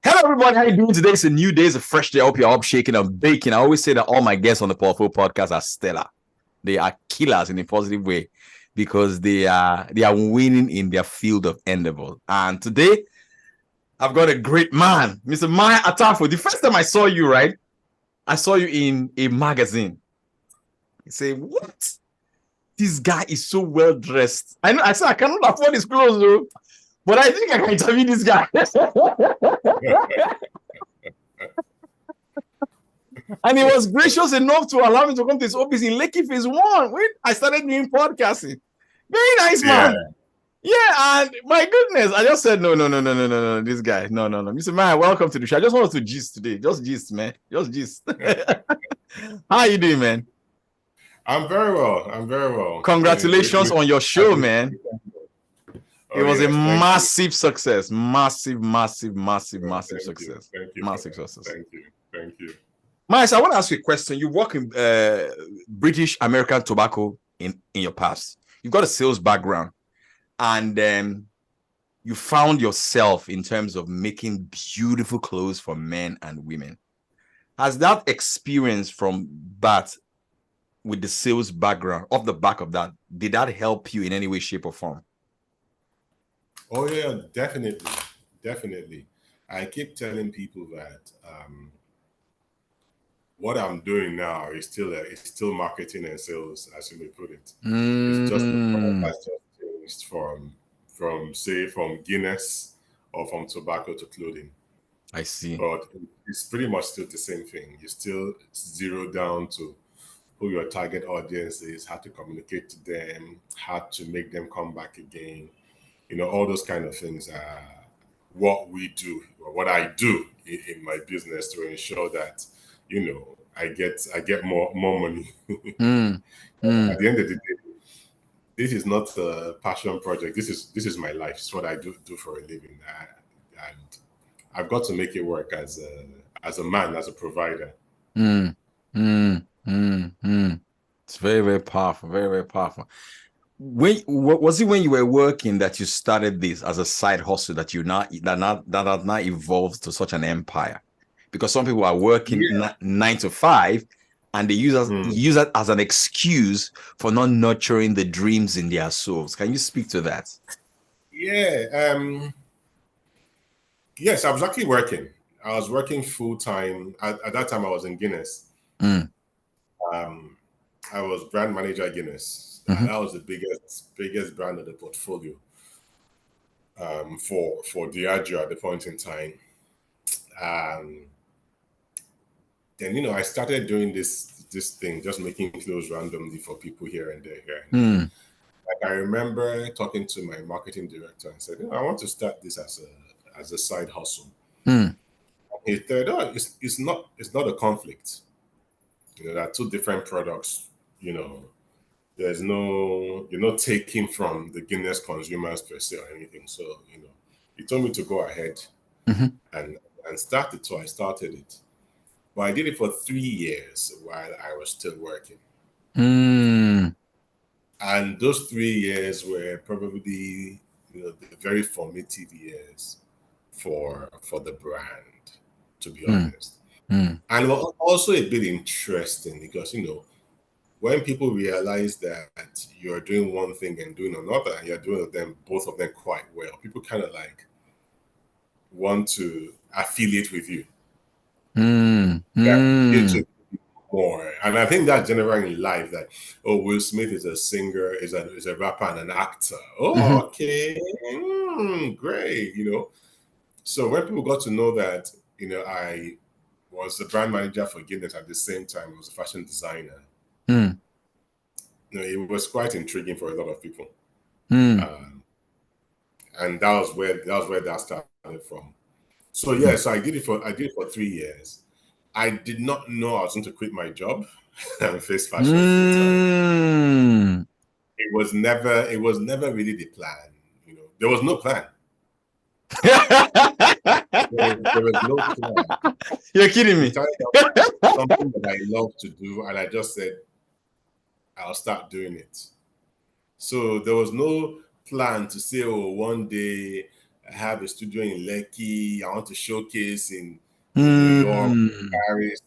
Hello, everybody. How you doing today? It's a new day. It's a fresh day. I hope you're up shaking and baking. I always say that all my guests on the Powerful Podcast are stellar. They are killers in a positive way because they are winning in their field of endeavor. And today, I've got a great man, Mr. Mai Atafo. The first time I saw you, right? I saw you in a magazine. You say, what? This guy is so well dressed. I know. I said I cannot afford his clothes, though. But I think I can interview this guy. And he was gracious enough to allow me to come to his office in Lekki Phase 1 when I started doing podcasting. Very nice man. Yeah, and my goodness, I just said, no, this guy. No. Mr. Man, welcome to the show. I just want us to gist today. Just gist, man. Just gist. How are you doing, man? I'm very well. Congratulations on your show, man. It was a massive success. Massive success. Thank you. Massive success. Thank you. Mais, I want to ask you a question. You work in British American tobacco in your past. You've got a sales background, and you found yourself in terms of making beautiful clothes for men and women. Has that experience from that with the sales background, off the back of that, did that help you in any way, shape, or form? Oh yeah, definitely. I keep telling people that what I'm doing now is still marketing and sales, as you may put it. It's just has just changed from Guinness or from tobacco to clothing. I see. But it's pretty much still the same thing. You still zero down to who your target audience is, how to communicate to them, how to make them come back again. All those kind of things are what we do, or what I do in my business to ensure that, I get more money. At the end of the day, this is not a passion project. This is my life. It's what I do for a living, and I've got to make it work as a man, as a provider. It's very powerful. Very powerful. Was it when you were working that you started this as a side hustle that has now evolved to such an empire? Because some people are working 9 to 5 and they use that as an excuse for not nurturing the dreams in their souls. Can you speak to that? Yeah. Yes, I was actually working. I was working full time. At that time, I was in Guinness. I was brand manager at Guinness. That was the biggest brand of the portfolio for Diageo at the point in time. Then I started doing this thing, just making clothes randomly for people here and there. Like I remember talking to my marketing director and said, I want to start this as a side hustle. He said, it's not a conflict. There are two different products. You're not taking from the Guinness consumers per se or anything. So, he told me to go ahead and start it. So I started it. But I did it for 3 years while I was still working. And those 3 years were probably, the very formative years for the brand, to be honest. And also a bit interesting because, when people realize that you're doing one thing and doing another, and you're doing both of them quite well, people kind of like want to affiliate with you. More. And I think that generally in life that, Will Smith is a singer, is a rapper and an actor. Oh, okay. Great, So when people got to know that, I was the brand manager for Guinness at the same time, I was a fashion designer. It was quite intriguing for a lot of people, and that was where that started from. So so I did it for 3 years. I did not know I was going to quit my job and face fashion full time. It was never really the plan. There was no plan. There was no plan. You're kidding me. Something that I love to do, and I just said, I'll start doing it. So there was no plan to say, one day have a studio in Lekki. I want to showcase in New York, Paris.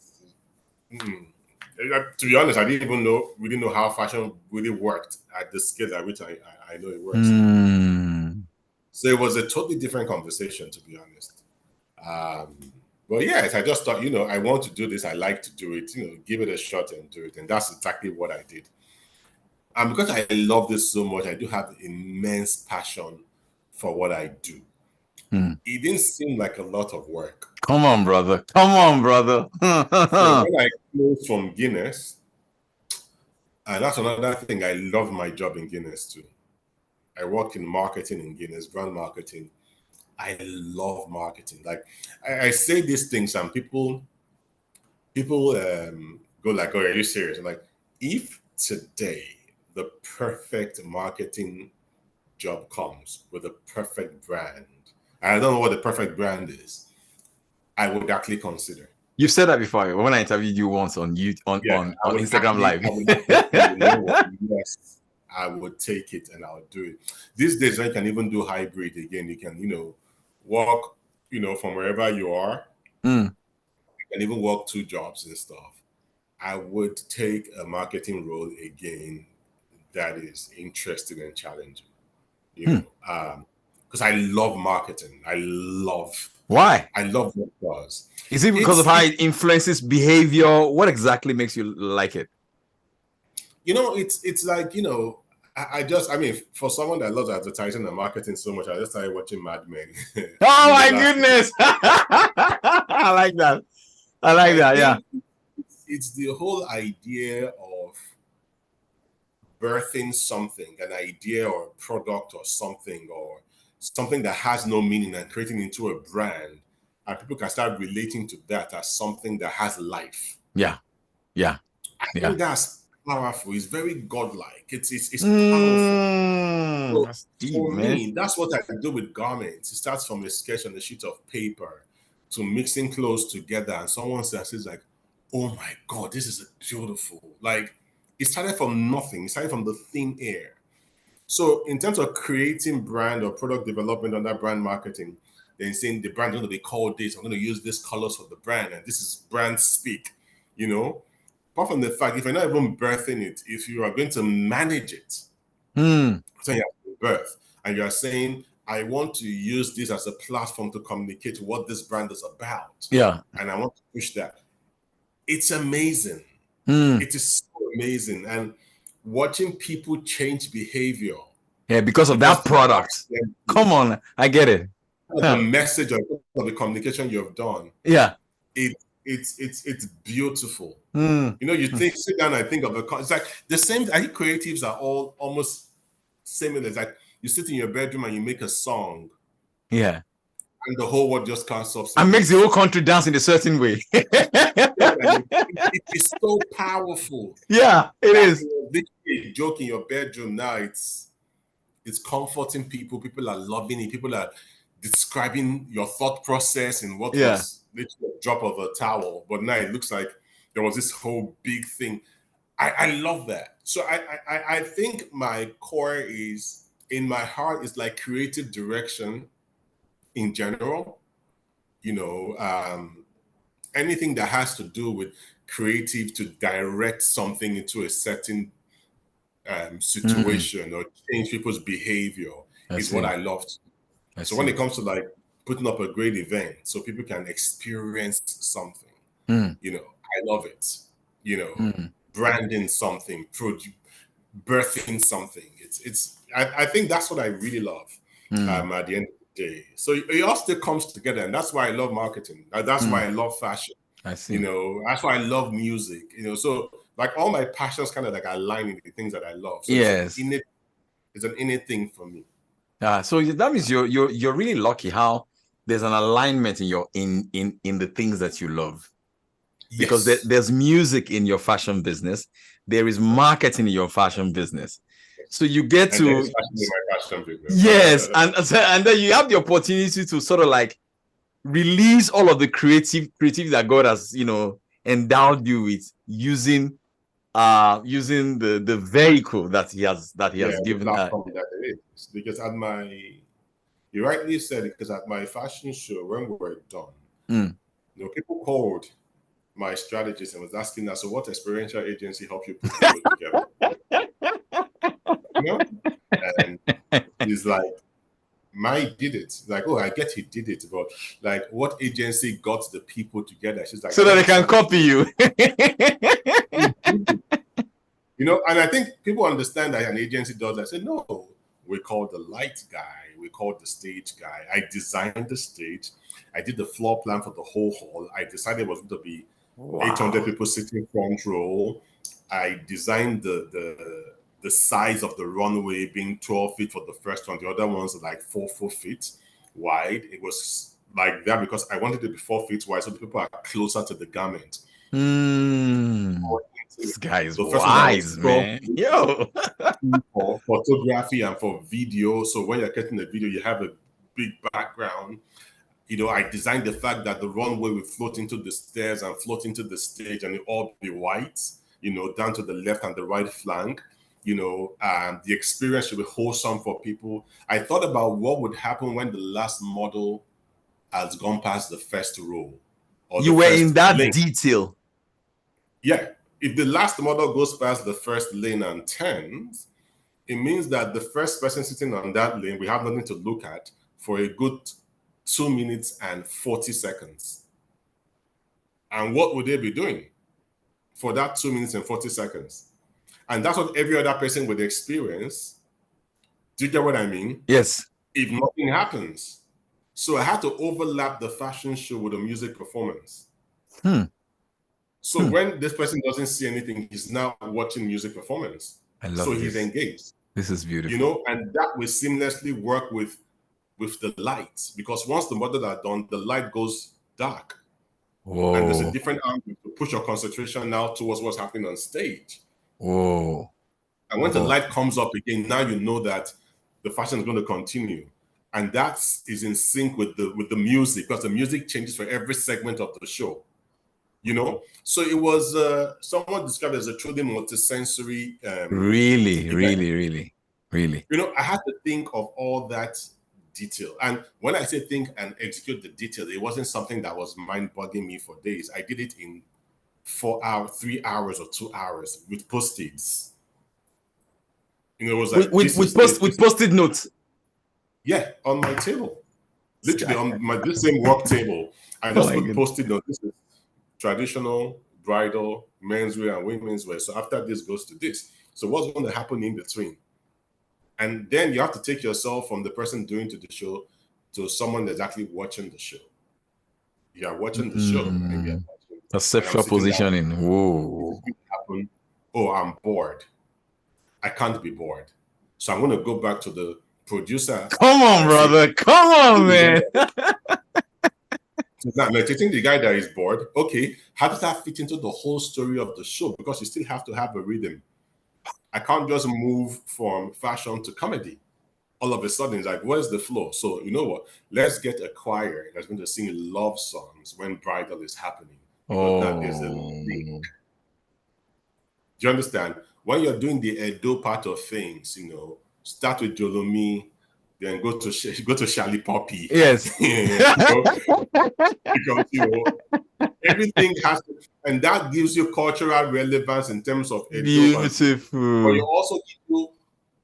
To be honest, I didn't even know. We didn't know how fashion really worked at the scale at which I know it works. So it was a totally different conversation, to be honest. But yes, I just thought, I want to do this. I like to do it. Give it a shot and do it, and that's exactly what I did. And because I love this so much, I do have immense passion for what I do. It didn't seem like a lot of work. Come on, brother. Come on, brother. So when I closed from Guinness, and that's another thing, I love my job in Guinness too. I work in marketing in Guinness, brand marketing. I love marketing. Like I say these things, and people go like, "Oh, are you serious?" I'm like, if today the perfect marketing job comes with a perfect brand, I don't know what the perfect brand is, I would actually consider. You've said that before when I interviewed you once on Instagram Live. Yes, I would take it and I would do it. These days, I can even do hybrid again. You can, work, from wherever you are. You can even work 2 jobs and stuff. I would take a marketing role again that is interesting and challenging. Because I love marketing. Why? I love what it does. Is it because of how it influences behavior? What exactly makes you like it? It's like, I mean, for someone that loves advertising and marketing so much, I just started watching Mad Men. Oh my goodness. I like that. Yeah. It's the whole idea of birthing something, an idea or a product or something that has no meaning and creating into a brand. And people can start relating to that as something that has life. Yeah. I think that's powerful. It's very godlike. It's powerful. So That's deep, for man. me, that's what I do with garments. It starts from a sketch on a sheet of paper to mixing clothes together, and someone says like, "Oh my God, this is beautiful!" Like it started from nothing. It started from the thin air. So in terms of creating brand or product development under brand marketing, then saying the brand is going to be called this, I'm going to use this colors for the brand, and this is brand speak, apart from the fact, if you're not even birthing it, if you are going to manage it, so you have to birth, and you're saying, I want to use this as a platform to communicate what this brand is about. Yeah. And I want to push that. It's amazing. It is so amazing. And watching people change behavior. Yeah, because of that product. Come on, I get it. The message of the communication you have done. Yeah. It's beautiful. You sit down and think of it's like the same. I think creatives are all almost similar. It's like you sit in your bedroom and you make a song. Yeah. And the whole world just can't stop. And makes the whole country dance in a certain way. It is so powerful. Yeah, it is. A joke in your bedroom now. It's comforting people. People are loving it. People are describing your thought process and what was literally a drop of a towel. But now it looks like there was this whole big thing. I love that. So I think my core is, in my heart, is like creative direction in general. Anything that has to do with creative to direct something into a certain situation or change people's behavior is what I love. So when it comes to like putting up a great event so people can experience something, I love it. Branding something, birthing something. I think that's what I really love at the end of the day. So it all still comes together, and that's why I love marketing. That's why I love fashion. I see. That's why I love music. So like all my passions kind of like align in the things that I love. So yes, it's an innate thing for me. So that means you're really lucky how there's an alignment in your in the things that you love. Because there's music in your fashion business, there is marketing in your fashion business, so you get to yes, and then you have the opportunity to sort of like release all of the creativity that God has endowed you with using the vehicle that he has given. That it is. Because at my You rightly said it, because at my fashion show, when we were done, Mm. people called my strategist and was asking us, so what experiential agency helped you put the show together? And he's like, Mai did it. Like, oh, I get he did it, but like, what agency got the people together? She's like, so that they can copy you. And I think people understand that an agency does that. I said, no, we call the light guy, we call the stage guy. I designed the stage. I did the floor plan for the whole hall. I decided it was going to be 800 people sitting front row. I designed the size of the runway being 12 feet for the first one. The other ones are like 4 feet wide. It was like that because I wanted it to be 4 feet wide so the people are closer to the garment. This guy is wise, man. Yo. For photography and for video. So when you're getting the video, you have a big background. I designed the fact that the runway will float into the stairs and float into the stage and it all be white, down to the left and the right flank. The experience should be wholesome for people. I thought about what would happen when the last model has gone past the first row. You were in that detail. Yeah. If the last model goes past the first lane and turns, it means that the first person sitting on that lane, we have nothing to look at for a good 2 minutes and 40 seconds. And what would they be doing for that 2 minutes and 40 seconds? And that's what every other person would experience. Do you get what I mean? Yes. If nothing happens. So I had to overlap the fashion show with a music performance. So when this person doesn't see anything, he's now watching music performance. I love this. He's engaged. This is beautiful. And that will seamlessly work with the lights, because once the models are done, the light goes dark. Whoa. And there's a different angle to push your concentration now towards what's happening on stage. Whoa. And when the light comes up again, now you know that the fashion is going to continue. And that is in sync with the music, because the music changes for every segment of the show. So it was somewhat described as a truly multisensory. Really. I had to think of all that detail. And when I say think and execute the detail, it wasn't something that was mind-boggling me for days. I did it in 4 hours, 3 hours, or 2 hours with Post-its. It was like with Post-it notes. Yeah, on my table, literally on this same work table. I just put Post-it notes. This is traditional, bridal, menswear, and women's wear. So after this goes to this. So what's going to happen in between? And then you have to take yourself from the person doing the show to someone that's actually watching the show. You are watching the show. And perceptual positioning. Whoa. Oh, I'm bored. I can't be bored. So I'm going to go back to the producer. Come on, brother. Come on, man. Now, meditating the guy that is bored. Okay, how does that fit into the whole story of the show? Because you still have to have a rhythm. I can't just move from fashion to comedy. All of a sudden, it's like, where's the flow? So you know what? Let's get a choir that's going to sing love songs when bridal is happening. That is a link. Do you understand? When you're doing the Edo part of things, start with Jolomi, then go to Shali Poppy. Yes. Because everything has to, and that gives you cultural relevance in terms of Edo. Beautiful. But you also give you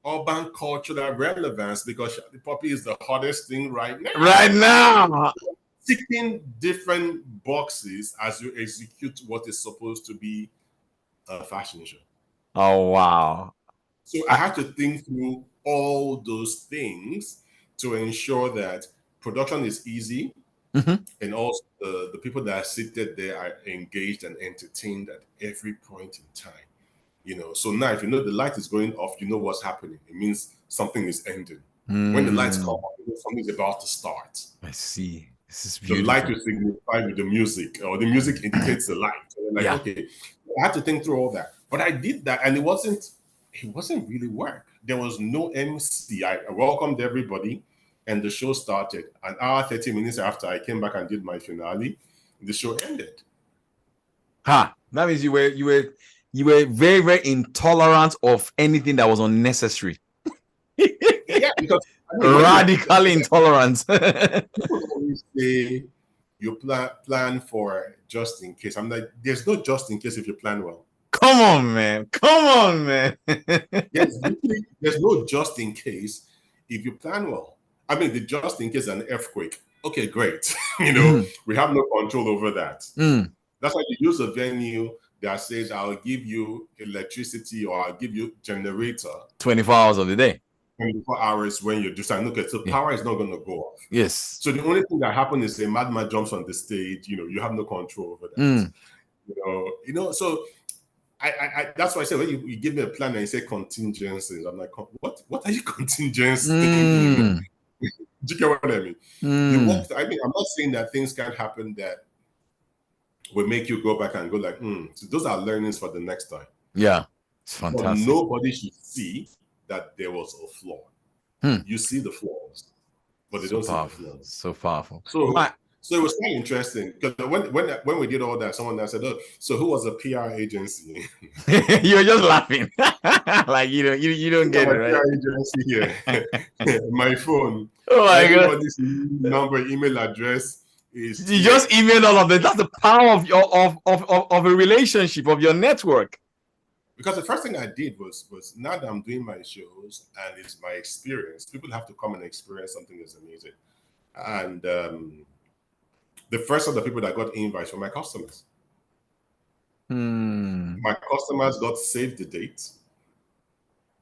urban cultural relevance, because Shali Poppy is the hottest thing right now. Right now. Ticking different boxes as you execute what is supposed to be a fashion show. Oh, wow. So I had to think through all those things to ensure that production is easy, and also the people that are seated there are engaged and entertained at every point in time. So now if the light is going off, you know what's happening. It means something is ending. When the lights come on, something is about to start. I see. This is beautiful. The light will signify with the music, or the music indicates the light. So okay, I had to think through all that. But I did that, and it wasn't really work. There was no MC. I welcomed everybody, and the show started. An hour, 30 minutes after I came back and did my finale, the show ended. That means you were very, very intolerant of anything that was unnecessary. Yeah. Because Radical intolerance. people always say you plan for just in case. I'm like, there's no just in case if you plan well. Come on, man. Come on, man. There's no just in case if you plan well. I mean, the just in case an earthquake. Okay, great. We have no control over that. That's why you use a venue that says, I'll give you electricity or I'll give you generator 24 hours of the day. 24 hours when you do something. Okay, so power is not going to go off. Yes. So the only thing that happens is a madman jumps on the stage. You have no control over that. So I that's why I say when you give me a plan and you say contingencies, I'm like, what are you contingencies? Do you get what I mean? I'm not saying that things can't happen that will make you go back and go like, so those are learnings for the next time. Yeah, it's fantastic. But nobody should see that there was a flaw. You see the flaws, but they don't see the flaws. So powerful. So it was quite interesting because when we did all that, someone that said, "Oh, so who was a PR agency?" You're just laughing, like you don't get it, right? PR agency here. My phone. Oh my God! Everybody's number, email address is. You just emailed all of them. That's the power of your of a relationship, of your network. Because the first thing I did was now that I'm doing my shows and it's my experience, people have to come and experience something that's amazing. And the first of the people that got invites were my customers. My customers got save the date.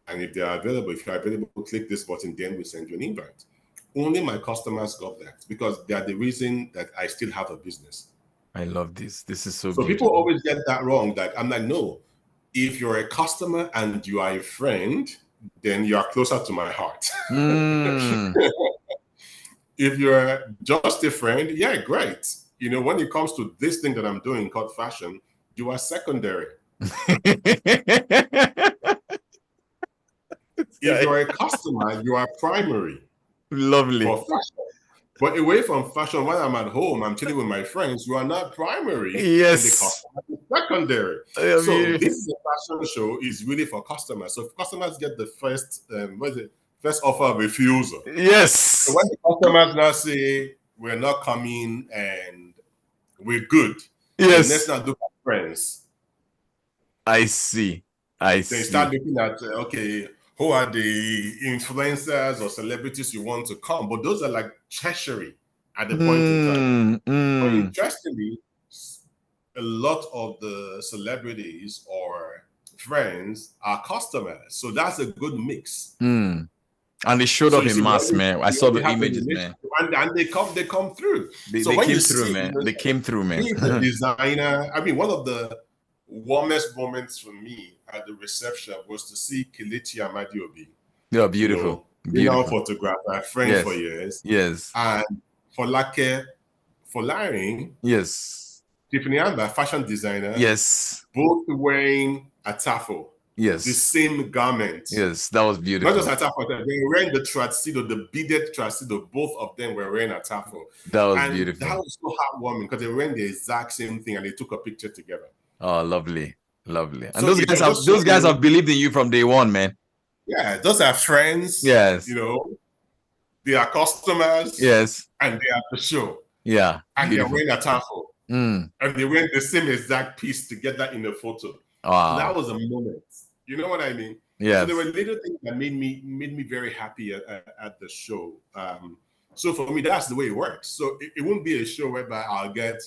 And if they are available, if you're available, click this button, then we send you an invite. Only my customers got that because they are the reason that I still have a business. I love this. This is so beautiful. People always get that wrong. Like, I'm like, no. If you're a customer and you are a friend, then you are closer to my heart. If you're just a friend, yeah, great. When it comes to this thing that I'm doing called fashion, you are secondary. If you're a customer, you are primary. Lovely. For fashion. But away from fashion, when I'm at home, I'm chilling with my friends, you are not primary. Yes. And the customer is secondary. So this is a fashion show is really for customers. So if customers get the first, first offer of refusal. Yes. So when the customers now say, we're not coming and we're good. Yes. Let's not look at friends. I see. They start looking at, okay, who are the influencers or celebrities you want to come? But those are like tertiary at the point in time. But interestingly, a lot of the celebrities or friends are customers. So that's a good mix. And they showed up in mass, man. I saw the images, man. And they come through. They came through, man. They came through, man. He's a designer. I mean, one of the warmest moments for me at the reception was to see Kelechi Amadiobi. Yeah, beautiful. Beautiful photographer, friend for years. Yes. And Folake Folarin. Yes. Tiffany Amber, fashion designer. Yes. Both wearing Atafo. Yes. The same garment. Yes, that was beautiful. Not just Atafo, they were wearing the tuxedo, the beaded tuxedo. Both of them were wearing Atafo. That was beautiful. That was so heartwarming because they were wearing the exact same thing and they took a picture together. Oh, lovely. Lovely. And so those guys have believed in you from day one, man. Yeah, those are friends. Yes. They are customers. Yes. And they are at the show. Yeah. And they're wearing Atafo. And they wearing the same exact piece together in a photo. Wow. So that was a moment. You know what I mean? Yeah. So there were little things that made me very happy at the show. So for me, that's the way it works. So it won't be a show whereby I'll get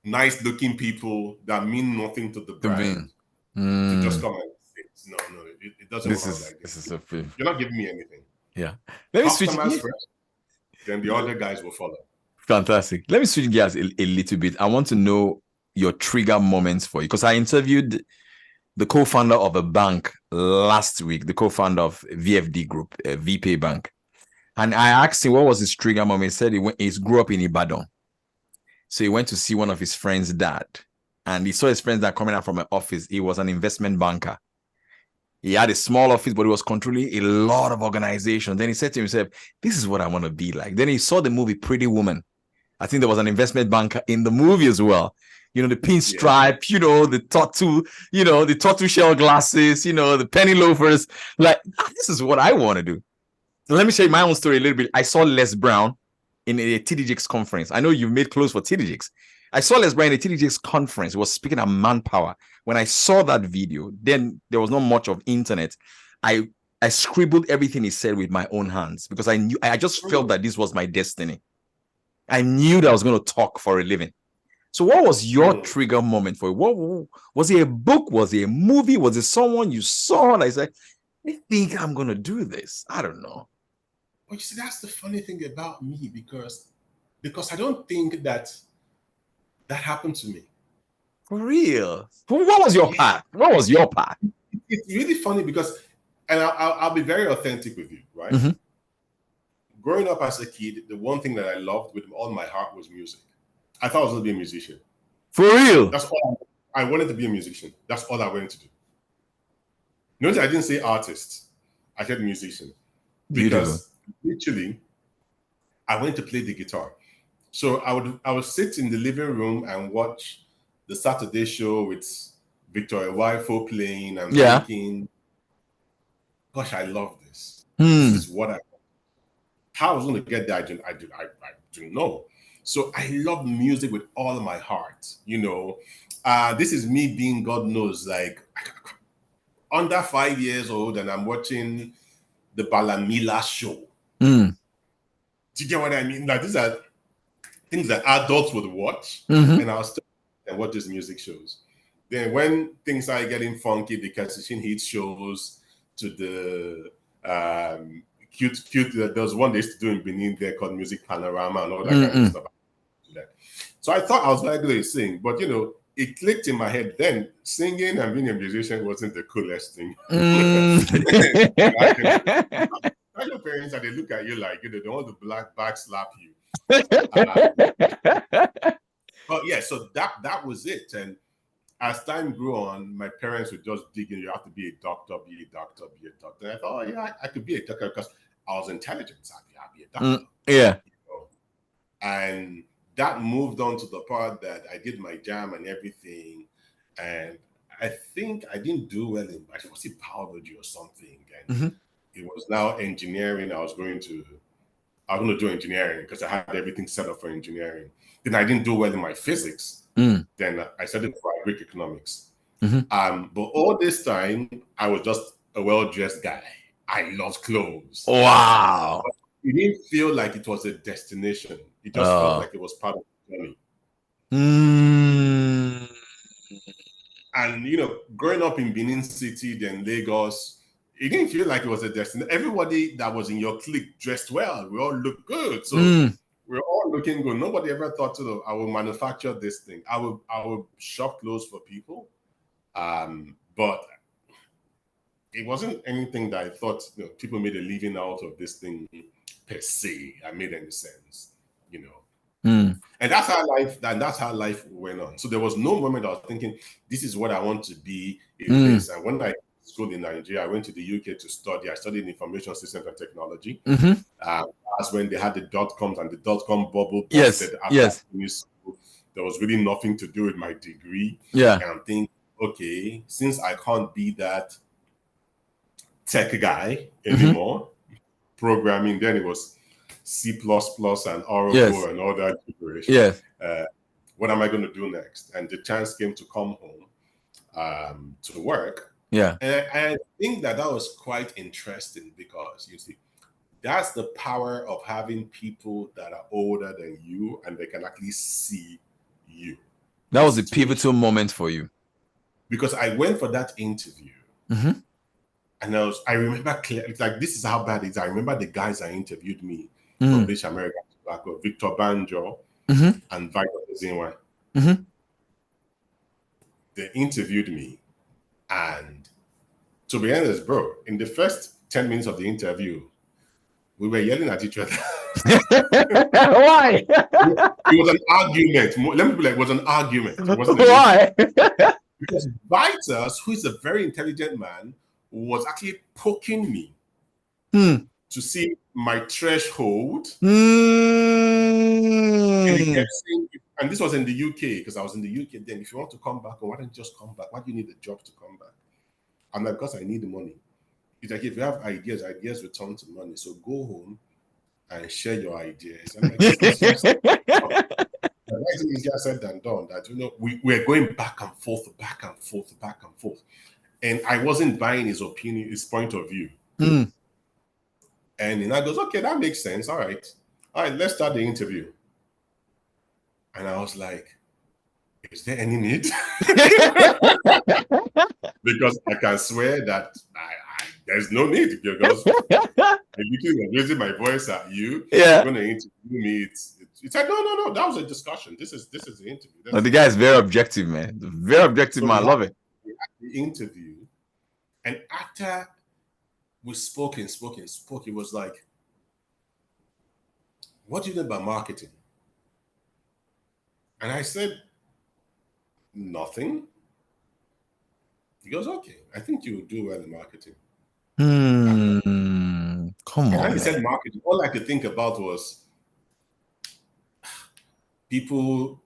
nice looking people that mean nothing to the brand to just come and sit. No, it doesn't work like this. This is You're not giving me anything. Yeah. Let me switch first, then the other guys will follow. Fantastic. Let me switch gears a little bit. I want to know your trigger moments for you because I interviewed the co-founder of a bank last week, the co-founder of VFD Group, VPay Bank. And I asked him what was his trigger moment. He said he grew up in Ibadan. So he went to see one of his friends' dad. And he saw his friends that coming out from an office. He was an investment banker. He had a small office, but he was controlling a lot of organizations. Then he said to himself, this is what I want to be like. Then he saw the movie Pretty Woman. I think there was an investment banker in the movie as well. the pinstripe, the tattoo shell glasses, the penny loafers. Like, this is what I want to do. So let me share my own story a little bit. I saw Les Brown in a TDJX conference. I know you've made clothes for TDJX. I saw Les Brown in a TDJX conference. He was speaking at Manpower. When I saw that video, then there was not much of internet. I scribbled everything he said with my own hands because I just felt that this was my destiny. I knew that I was going to talk for a living. So what was your trigger moment for you? What was it? A book? Was it a movie? Was it someone you saw? And I said, I think I'm going to do this. I don't know. Well, you see, that's the funny thing about me because I don't think that happened to me. For real? What was your path? What was your path? It's really funny because, and I'll be very authentic with you, right? Mm-hmm. Growing up as a kid, the one thing that I loved with all my heart was music. I thought I was going to be a musician. For real? That's all. I wanted to be a musician. That's all I wanted to do. Notice I didn't say artist. I said musician. Because literally, I wanted to play the guitar. So I would sit in the living room and watch the Saturday show with Victoria Waifo playing and thinking, gosh, I love this. This is what I want. How I was going to get there, I don't know. So I love music with all of my heart. This is me being, God knows, like under 5 years old, and I'm watching the Balamila show. Do you get what I mean? Like, these are things that adults would watch, and I was still and watch these music shows. Then when things started getting funky, the Cassation Heat shows to the cute. There was one they used to do in Benin there called Music Panorama and all that kind of stuff. So I thought I was likely to sing, but it clicked in my head then. Singing and being a musician wasn't the coolest thing. I know parents that they look at you like they want to back slap you. But yeah, so that was it. And as time grew on, my parents would just dig in. You have to be a doctor, be a doctor, be a doctor. And I thought, I could be a doctor because I was intelligent. So I'd be a doctor. Yeah. And that moved on to the part that I did my jam and everything. And I think I didn't do well in biology or something. And it was now engineering. I was going to do engineering because I had everything set up for engineering. Then I didn't do well in my physics. Then I studied for Greek economics. But all this time, I was just a well-dressed guy. I loved clothes. Wow. But it didn't feel like it was a destination. It just felt like it was part of the journey. And, growing up in Benin City, then Lagos, it didn't feel like it was a destination. Everybody that was in your clique dressed well. We all looked good. So we're all looking good. Nobody ever thought, I will manufacture this thing. I will shop clothes for people. But it wasn't anything that I thought people made a living out of this thing per se. I made any sense, And that's how life went on. So there was no moment I was thinking, this is what I want to be in this. And when I school in Nigeria, I went to the UK to study. I studied information systems and technology. That's when they had the .coms and the .com bubble busted after school. There was really nothing to do with my degree. And I'm thinking, okay, since I can't be that tech guy anymore, programming, then it was C++ and Oracle and all that gibberish. What am I going to do next? And the chance came to come home to work. And I think that was quite interesting because, you see, that's the power of having people that are older than you and they can actually see you. That was a pivotal moment for you. Because I went for that interview. And I remember clearly, it's like, this is how bad it is. I remember the guys that interviewed me from British American Tobacco, Victor Banjo and Victor Zinwa. They interviewed me. And to be honest, bro, in the first 10 minutes of the interview, we were yelling at each other. Why? It was an argument. Let me be like, it was an argument. It wasn't Why? Because Vitus, who is a very intelligent man, was actually poking me to see my threshold. And And this was in the UK, because I was in the UK then. If you want to come back, why don't you just come back? Why do you need a job to come back? I'm like, because I need the money. It's like, if you have ideas return to money. So go home and share your ideas. I'm like, this is just easier said than done. That, you know, we're going back and forth. And I wasn't buying his opinion, his point of view. And he goes, okay, that makes sense. All right, let's start the interview. And I was like, is there any need? Because I can swear that there's no need, because I'm raising my voice at you. You're going to interview me. It's like, no. That was a discussion. This is the interview. No, the guy is very objective, man. Very objective, man. I love it. The interview, and after we spoke, it was like, what do you know about marketing? And I said, nothing. He goes, okay, I think you will do well in marketing. Come on. He said marketing. All I could think about was people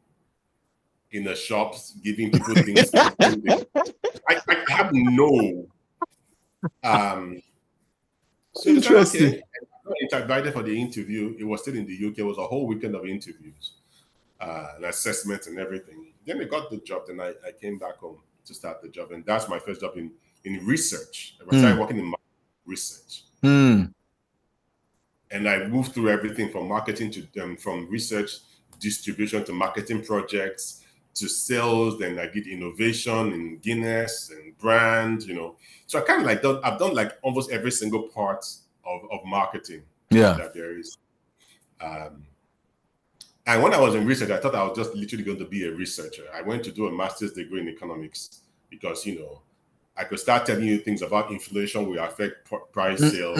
in the shops giving people things. I have no. So interesting. Okay. I got invited for the interview. It was still in the UK. It was a whole weekend of interviews, and assessments and everything. Then I got the job. Then I came back home to start the job, and that's my first job in research. I started working in research, and I moved through everything from marketing to from research, distribution to marketing projects to sales. Then I did innovation in Guinness and brand. You know, so I kind of like I've done like almost every single part of marketing that there is. And when I was in research, I thought I was just literally going to be a researcher. I went to do a master's degree in economics because, you know, I could start telling you things about inflation will affect price sales.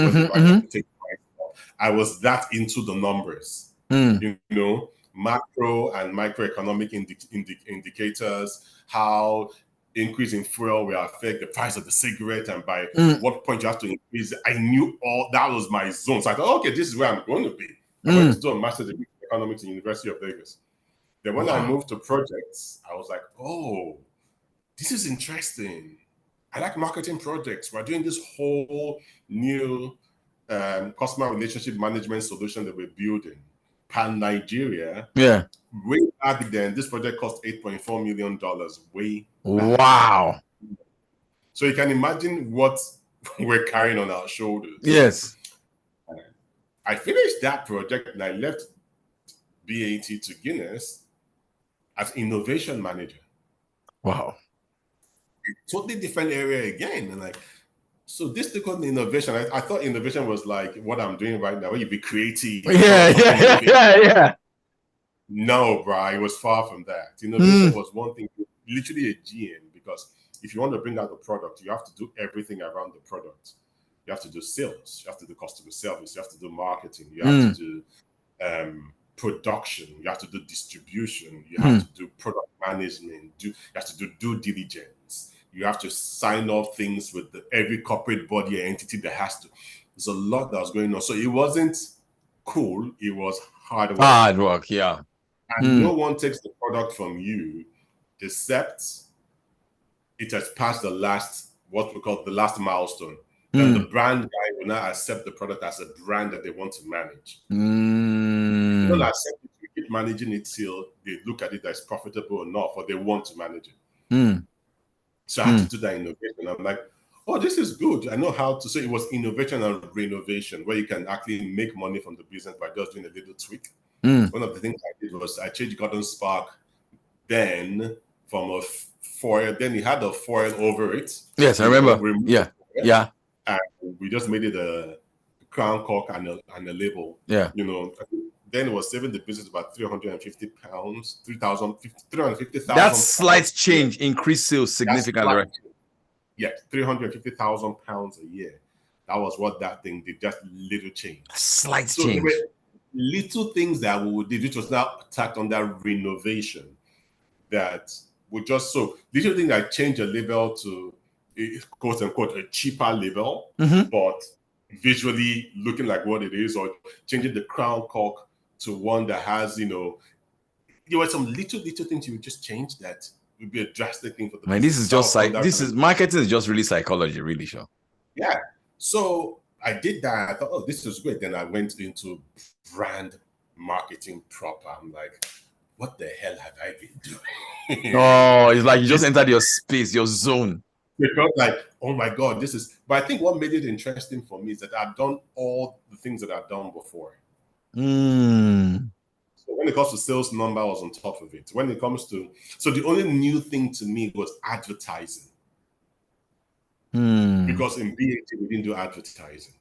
Take price up. I was that into the numbers, you know, macro and microeconomic indicators, how increase in fuel will affect the price of the cigarette, and by what point you have to increase. I knew all that was my zone. So I thought, okay, this is where I'm going to be. I went to do a master's degree in economics in the University of Vegas. Then when I moved to projects, I was like, oh, this is interesting. I like marketing projects. We're doing this whole new customer relationship management solution that we're building pan Nigeria. Yeah. Way back then, this project cost $8.4 million. Way back. Wow. So you can imagine what we're carrying on our shoulders. Yes. I finished that project and I left BAT to Guinness as innovation manager. Wow. A totally different area again. And like, so this took on innovation. I thought innovation was like what I'm doing right now, where you be creative. Yeah. No, bro, it was far from that. Innovation was one thing, literally a GM, because if you want to bring out the product, you have to do everything around the product. You have to do sales, you have to do customer service, you have to do marketing, you have to do production, you have to do distribution, you have to do product management, you have to do due diligence, you have to sign off things with every corporate body or entity that has to. There's a lot that was going on. So it wasn't cool, it was hard work. Hard work, yeah. And no one takes the product from you except it has passed the last, what we call the last milestone. Then the brand guy will now accept the product as a brand that they want to manage. They don't accept it, you keep managing it till they look at it as profitable enough, or they want to manage it. So I had to do that innovation. I'm like, oh, this is good. I know how to. So it was innovation and renovation, where you can actually make money from the business by just doing a little tweak. One of the things I did was I changed Gordon Spark then from a foil. Then he had a foil over it. Yes, I remember. Yeah. And we just made it a crown cork and a label. Yeah. You know, then it was saving the business about £350, 350,000. That's slight change, increased sales significantly, right? Yeah, £350,000 a year. That was what that thing did, just little change. Slight change. Little things that we did, which was now tacked on that renovation, that would just so little thing that changed a label to quote unquote a cheaper label, but visually looking like what it is, or changing the crown cork to one that has, you know, there were some little things you would just change that would be a drastic thing for the Man, this is just marketing is just really psychology, really, sure. Yeah. So I did that. I thought, oh, this is great. Then I went into brand marketing proper. I'm like, what the hell have I been doing? Oh, it's like you just entered your space, your zone. Because like, oh my God, this is. But I think what made it interesting for me is that I've done all the things that I've done before. So when it comes to sales number, I was on top of it. When it comes to, so the only new thing to me was advertising. Because in BAT, we didn't do advertising.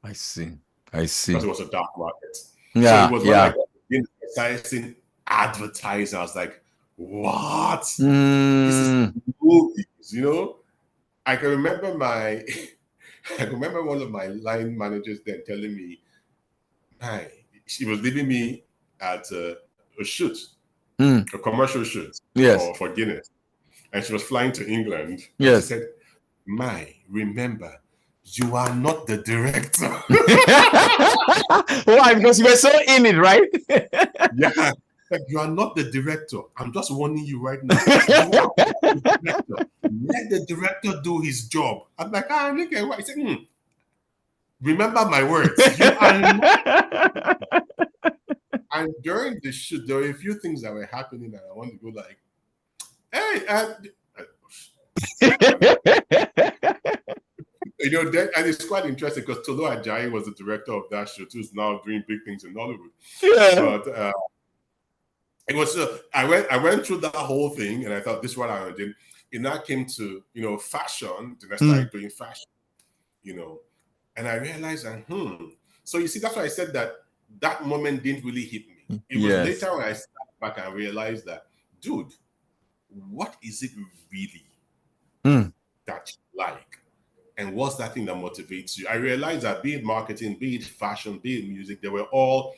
I see. Because it was a dark market. Yeah. So it was when I got in advertising, I was like, what? This is movies, you know? I can remember one of my line managers then telling me, hi, she was leaving me at a shoot, a commercial shoot for Guinness. And she was flying to England. And she said, Mai, remember, you are not the director. Why? Because you were so in it, right? Yeah. Like, you are not the director. I'm just warning you right now. You are not the director. Let the director do his job. I'm like, look at what he said. Remember my words. You are not. And during the shoot, there were a few things that were happening, and I want to go like, hey, you know, and it's quite interesting because Tolu Ajayi was the director of that show, who's now doing big things in Hollywood. Yeah. But it was I went through that whole thing, and I thought this is what I did. And that came to, you know, fashion. Then I started doing fashion, you know, and I realized that so you see, that's why I said that moment didn't really hit me. It was later when I stepped back and realized that, dude, what is it really that you like? And what's that thing that motivates you? I realized that be it marketing, be it fashion, be it music, they were all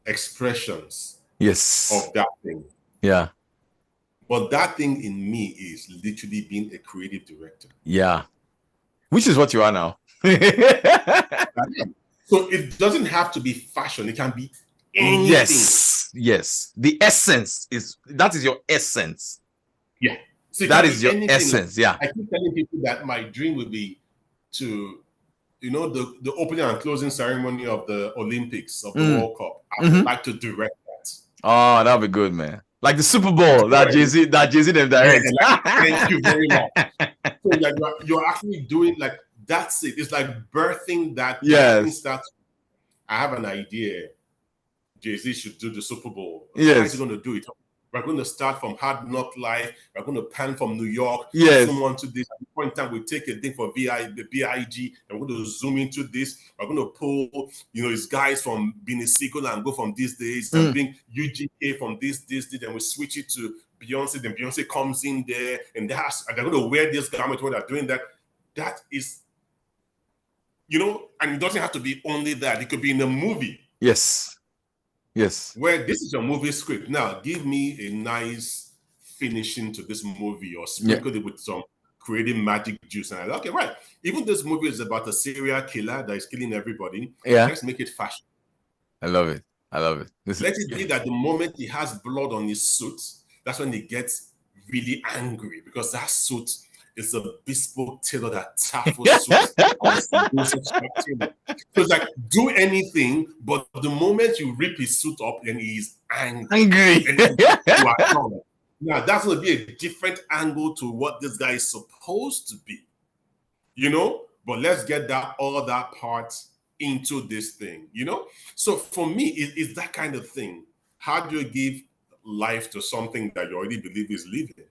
expressions of that thing. Yeah. But that thing in me is literally being a creative director. Yeah. Which is what you are now. So it doesn't have to be fashion. It can be anything. Yes. The essence that is your essence. Yeah. So that is your essence. Yeah. I keep telling people that my dream would be to, you know, the opening and closing ceremony of the Olympics, of the World Cup. I would like to direct that. Oh, that'd be good, man. Like the Super Bowl that Jay-Z them direct. Thank you very much. So like you're actually doing like, that's it. It's like birthing that. Yes. I have an idea. Jay-Z should do the Super Bowl. Yes. How is he going to do it? We're going to start from Hard Knock Live. We're going to pan from New York. Yes. Zoom on to this. At the point in time, we take a thing for the BIG, and we're going to zoom into this. We're going to pull, you know, his guys from Binisico and go from these days and bring UGK from this, and we switch it to Beyonce. Then Beyonce comes in there, and they're going to wear this garment when they're doing that. That is, you know, and it doesn't have to be only that. It could be in a movie. Yes. Where this is your movie script. Now, give me a nice finishing to this movie, or sprinkle it with some creative magic juice. And I like, okay, right. Even this movie is about a serial killer that is killing everybody. Let's make it fashion. I love it. Let it be that the moment he has blood on his suit, that's when he gets really angry, because that suit is a bespoke tailor that Atafo suit. So it's like, do anything, but the moment you rip his suit up, then he's angry. Now that's going to be a different angle to what this guy is supposed to be, you know. But let's get all that part into this thing, you know. So for me, it's that kind of thing. How do you give life to something that you already believe is living?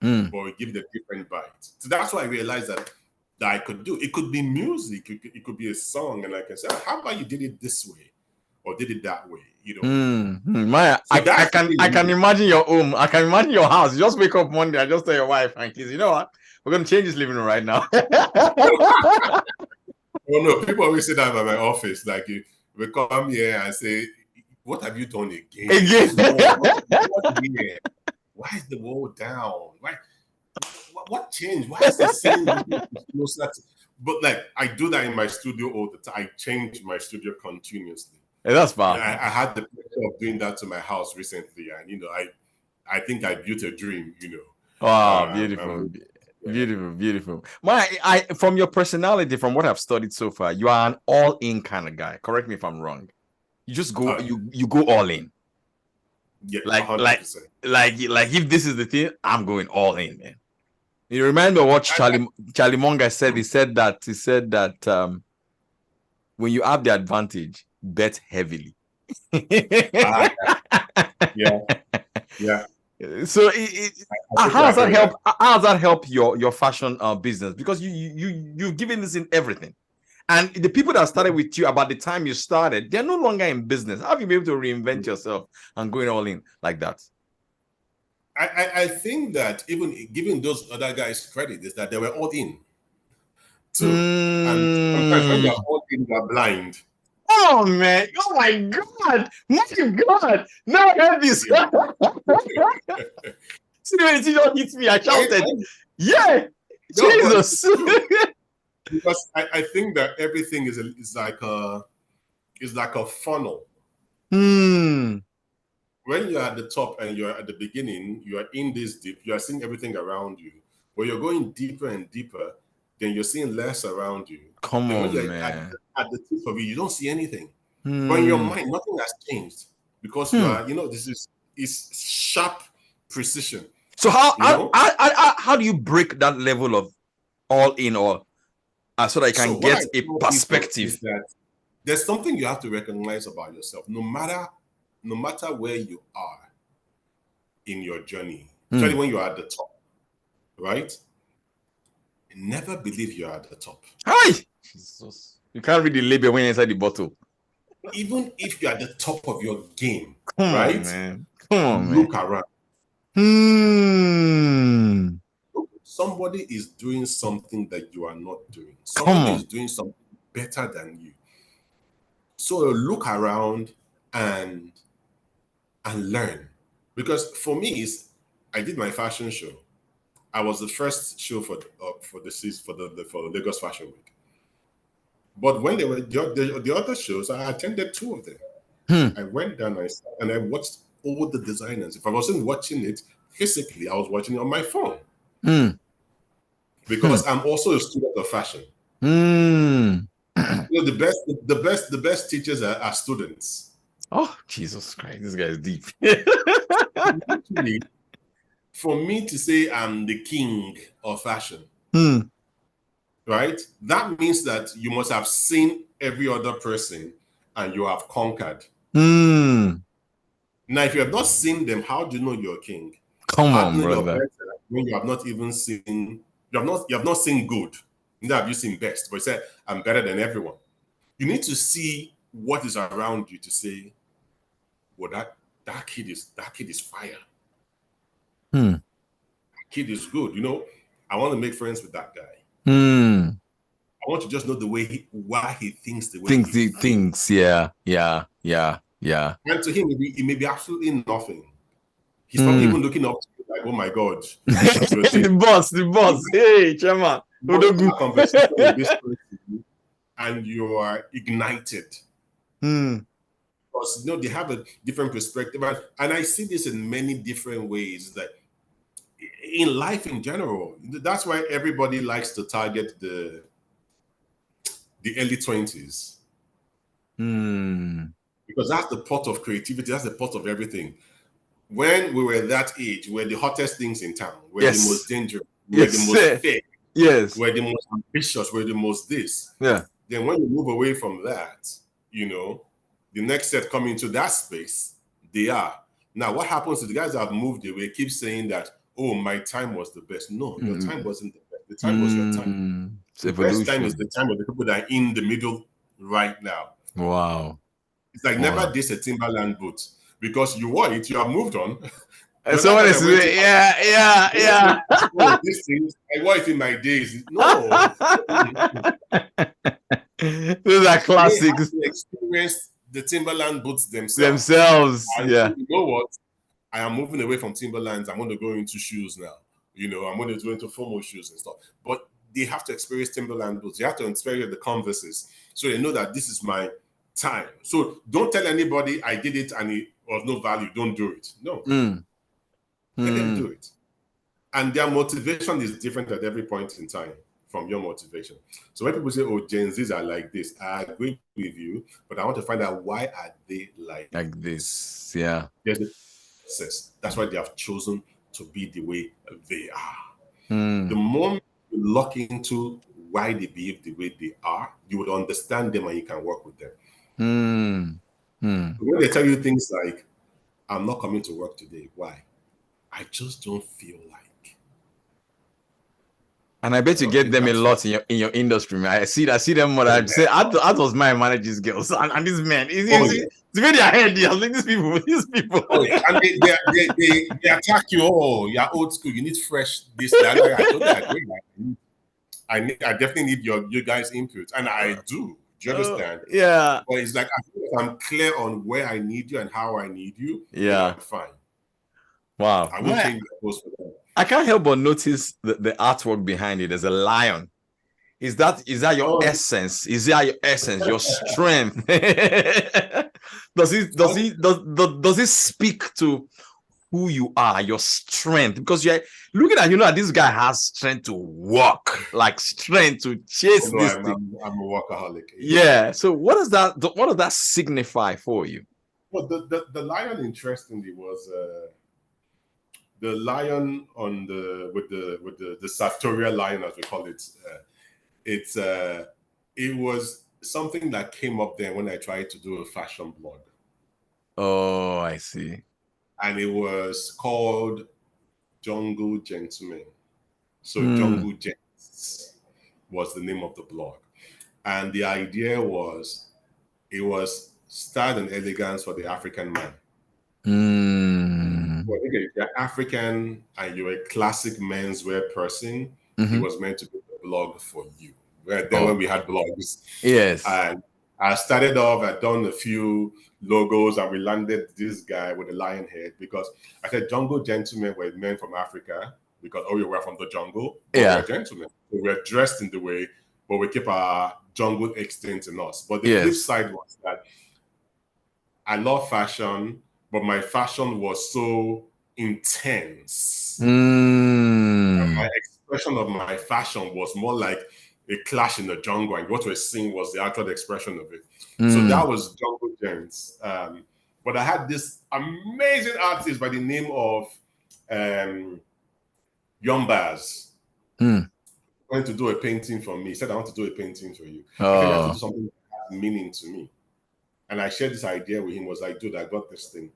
But we give it a different bite. So that's why I realized that I could do. It could be music. It could be a song. And like I said, how about you did it this way or did it that way? You know. Maya, so I can imagine your home. I can imagine your house. You just wake up Monday and just tell your wife and kids, you know what? We're going to change this living room right now. Oh no, people always say that about my office. Like, we come here and say, what have you done again? Why is the wall down? What changed? Why is the ceiling closer? But like, I do that in my studio all the time. I change my studio continuously. Yeah, that's And powerful. I had the pleasure of doing that to my house recently, and I think I built a dream. Wow, I'm beautiful. yeah. Beautiful, beautiful. I from your personality, from what I've studied so far, you are an all-in kind of guy. Correct me if I'm wrong. You just go, Oh yeah, you go all in. yeah, Like, like, 100%. like if this is the thing, I'm going all in, man. You remind me of what Charlie Munger said. He said that when you have the advantage, bet heavily. Ah, yeah, yeah. So I totally how does agree that with help? that. How does that help your fashion business? Because you've given this in everything, and the people that started with you about the time you started, they're no longer in business. How have you been able to reinvent yourself and going all in like that? I think that even giving those other guys credit is that they were all in too. And sometimes when you're all in, you're blind. Oh man! Oh my God! My God! Now I have this. You See when it just hit me, I when, shouted, when, "Yeah, no, but Jesus!" it's true because I think that everything is like a funnel. Hmm. When you're at the top and you're at the beginning, you are in this deep, you are seeing everything around you. But you're going deeper and deeper, then you're seeing less around you. Come Then when on, you're man. at the tip of it, you don't see anything. But in your Hmm. mind, nothing has changed because you Hmm. are, this is sharp precision, So you know. how do you break that level of all in all so that you So can what I get a tell people is perspective? that there's something you have to recognize about yourself, no matter where you are in your journey, Hmm. especially when you're at the top, right? Never believe you're at the top. Hi, Jesus! You can't read the label when you're inside the bottle. Even if you're at the top of your game, Come on, right? man. Come on, man. Look around. Hmm. Somebody is doing something that you are not doing. Come Somebody is on. doing something better than you. So look around and learn. Because for me, I did my fashion show. I was the first show for the Lagos Fashion Week. But when they were the other shows, I attended two of them. Hmm. I went down and I watched all the designers. If I wasn't watching it physically, I was watching it on my phone Hmm. Hmm. because I'm also a student of fashion. Hmm. The best teachers are students. Oh, Jesus Christ. This guy is deep. Actually, for me to say I'm the king of fashion, Hmm. right? That means that you must have seen every other person and you have conquered. Hmm. Now, if you have not seen them, how do you know you're king? Come How do on, you know you're brother. better when you have not even seen you have not seen good? Neither have you seen best, but you said I'm better than everyone. You need to see what is around you to say, well, that kid is fire. Hmm. Kid is good. I want to make friends with that guy. Hmm. I want to just know why he thinks the way Things, he the thinks. things. Yeah. Yeah. Yeah. Yeah. And to him, it may be absolutely nothing. He's probably Hmm. even looking up to you like, oh my God, you're this. The boss. Hey, Chama. You want to Odogu. have a conversation with this person and you are ignited. Hmm. Because they have a different perspective. And I see this in many different ways that in life in general, that's why everybody likes to target the early 20s. Hmm. Because that's the pot of creativity, that's the pot of everything. When we were that age, we're the hottest things in town. We're the most Yes. dangerous. We're the Yes, most sir. fake. Yes. We're the most ambitious. We're the most this. Yeah. Then when you move away from that, the next set come into that space, they are. Now, what happens to the guys that have moved away keep saying that, oh, my time was the best. No, your time Hmm. wasn't the best. The time was your time. It's The best time is evolution. the time of the people that are in the middle right now. Wow. It's like never Wow. diss a Timberland boot because you wore it, you have moved on. And The other someone guys is, are waiting. yeah. Oh, this thing, I wore it in my days. No, Those are they have classics to experience the Timberland boots themselves. themselves. And say, Yeah. you know what? I am moving away from Timberlands. I'm going to go into shoes now. I'm going to go into formal shoes and stuff. But they have to experience Timberland boots. They have to experience the Converses. So they know that this is my time. So don't tell anybody I did it and it was no value. Don't do it. No. Let them do it. And their motivation is different at every point in time from your motivation. So when people say, oh, Gen Zs are like this, I agree with you, but I want to find out why are they like this? Yeah. There's a process. That's why they have chosen to be the way they are. The moment you look into why they behave the way they are, you would understand them and you can work with them. When they tell you things like, I'm not coming to work today, why? I just don't feel like. And I bet you get them a lot in your industry, man. I see them more. I say, that was my manager's girls and these men. It's very ahead. I was like, these people. Oh, yeah. And they attack you. Oh, you're old school. You need fresh this, that. I totally agree. I definitely need your guys' input, and I do. Do you understand? Yeah. But it's like I'm clear on where I need you and how I need you. Yeah. Fine. Wow. I will change the post for them. I can't help but notice the artwork behind it. There's a lion. Is that your essence? Is that your essence? Your strength? Does it speak to who you are, your strength? Because you're looking at this guy has strength to walk, like strength to chase this thing. I'm a workaholic. Yeah. So what does that signify for you? Well, the lion, interestingly, was the lion on with the sartorial lion, as we call it. It was something that came up there when I tried to do a fashion blog. Oh, I see. And it was called Jungle Gentleman. So Jungle Gents was the name of the blog. And the idea was, it was style and elegance for the African man. Well, if you're African and you're a classic menswear person, it was meant to be a blog for you. Then when we had blogs. Yes. And I started off, I'd done a few logos, and we landed this guy with a lion head because I said jungle gentlemen were men from Africa because, we were from the jungle. We're gentlemen. We're dressed in the way, but we keep our jungle extinct in us. But the flip side was that I love fashion, but my fashion was so intense. And my expression of my fashion was more like a clash in the jungle, and what we're seeing was the actual expression of it. So that was Jungle Gents. But I had this amazing artist by the name of Yombaz. Going to do a painting for me. He said, I want to do a painting for you. I said, you have to do something that has meaning to me. And I shared this idea with him, was like, dude, I got this thing.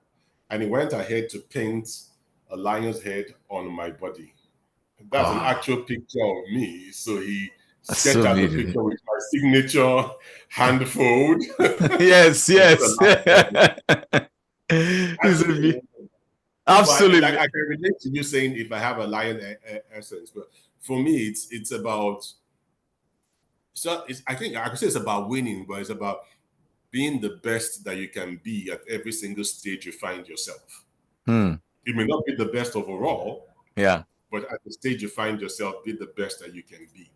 And he went ahead to paint a lion's head on my body. That's an actual picture of me. So he sketched out the picture with my signature hand fold. Yes. Absolutely. Like, I can relate to you saying if I have a lion essence, but for me, it's about. So I think I could say it's about winning, but it's about being the best that you can be at every single stage you find yourself. It may not be the best overall, but at the stage you find yourself, be the best that you can be.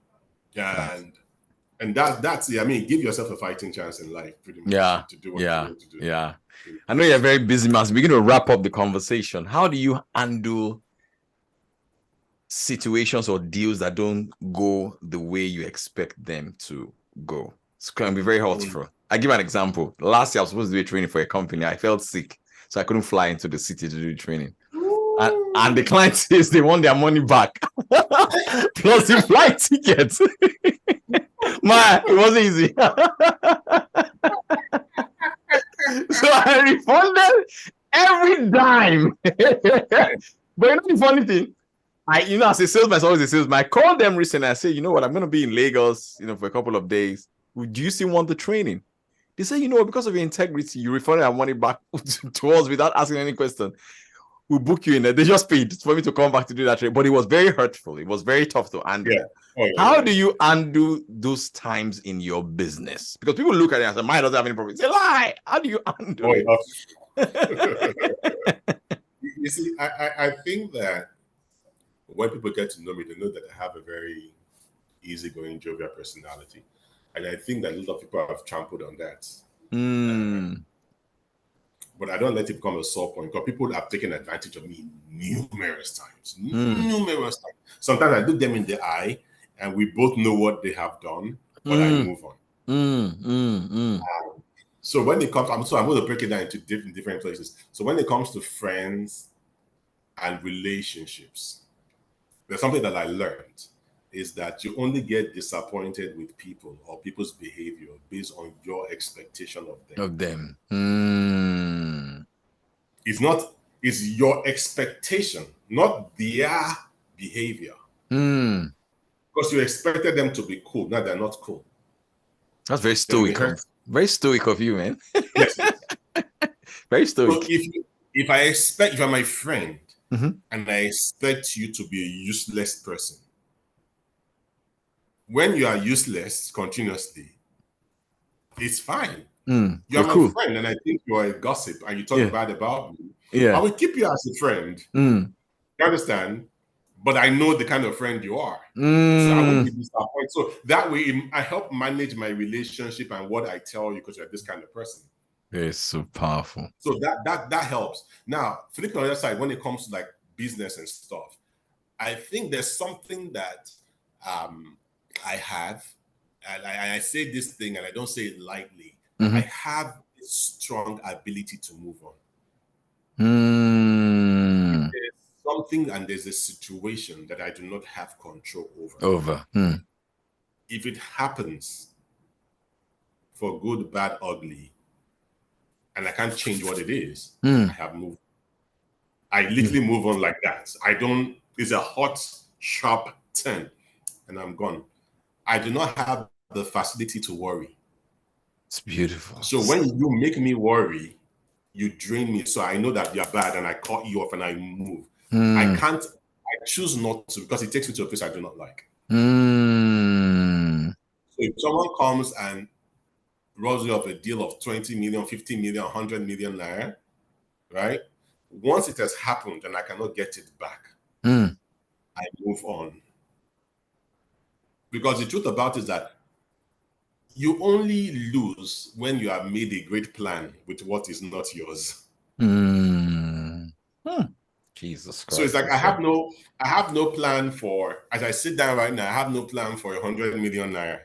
And that's it. I mean, give yourself a fighting chance in life, pretty much, to do what you need to do. Yeah. I know you're very busy, man. So we're going to wrap up the conversation. How do you handle situations or deals that don't go the way you expect them to go? It's going to be very hurtful. I give an example. Last year, I was supposed to do a training for a company. I felt sick, so I couldn't fly into the city to do the training. And the client says they want their money back plus the flight tickets. Man, it wasn't easy. So I refunded every dime. But you know the funny thing, as a salesman, always a salesman. I called them recently. I said, you know what, I'm going to be in Lagos, for a couple of days. Do you still want the training? They say, because of your integrity, you refunded our money back to us without asking any question. We'll book you in there. They just paid for me to come back to do that training. But it was very hurtful. It was very tough to handle. How do you undo those times in your business? Because people look at it and say, mine doesn't have any problem. It's a lie. How do you undo it? You see, I think that when people get to know me, they know that I have a very easygoing, jovial personality. And I think that a lot of people have trampled on that. But I don't let it become a sore point because people have taken advantage of me numerous times. Numerous times. Sometimes I look them in the eye and we both know what they have done, but I move on. So when it comes, I'm going to break it down into different places. So when it comes to friends and relationships, there's something that I learned is that you only get disappointed with people or people's behavior based on your expectation of them. It's your expectation, not their behavior. Because you expected them to be cool. Now they're not cool. That's very stoic. Very stoic of you, man. Yes. Very stoic. So if you're my friend and I expect you to be a useless person, when you are useless continuously, it's fine. You're my friend, and I think you're a gossip, and you talk bad about me. I will keep you as a friend. You understand? But I know the kind of friend you are. So I won't be disappointed. So that way, I help manage my relationship and what I tell you because you're this kind of person. It's so powerful. So that helps. Now, flipping on the other side, when it comes to like business and stuff, I think there's something that I have, and I say this thing and I don't say it lightly. I have a strong ability to move on. There's something and there's a situation that I do not have control over. If it happens for good, bad, ugly, and I can't change what it is, I have moved. I literally move on like that. It's a hot, sharp turn, and I'm gone. I do not have the facility to worry. It's beautiful. So when you make me worry, you drain me. So I know that you're bad and I cut you off and I move. I choose not to because it takes me to a place I do not like. So if someone comes and rolls you up a deal of 20 million, 50 million, 100 million naira, right? Once it has happened and I cannot get it back, I move on. Because the truth about it is that you only lose when you have made a great plan with what is not yours. Jesus Christ. So it's like I have no plan for, as I sit down right now, I have no plan for 100 million naira.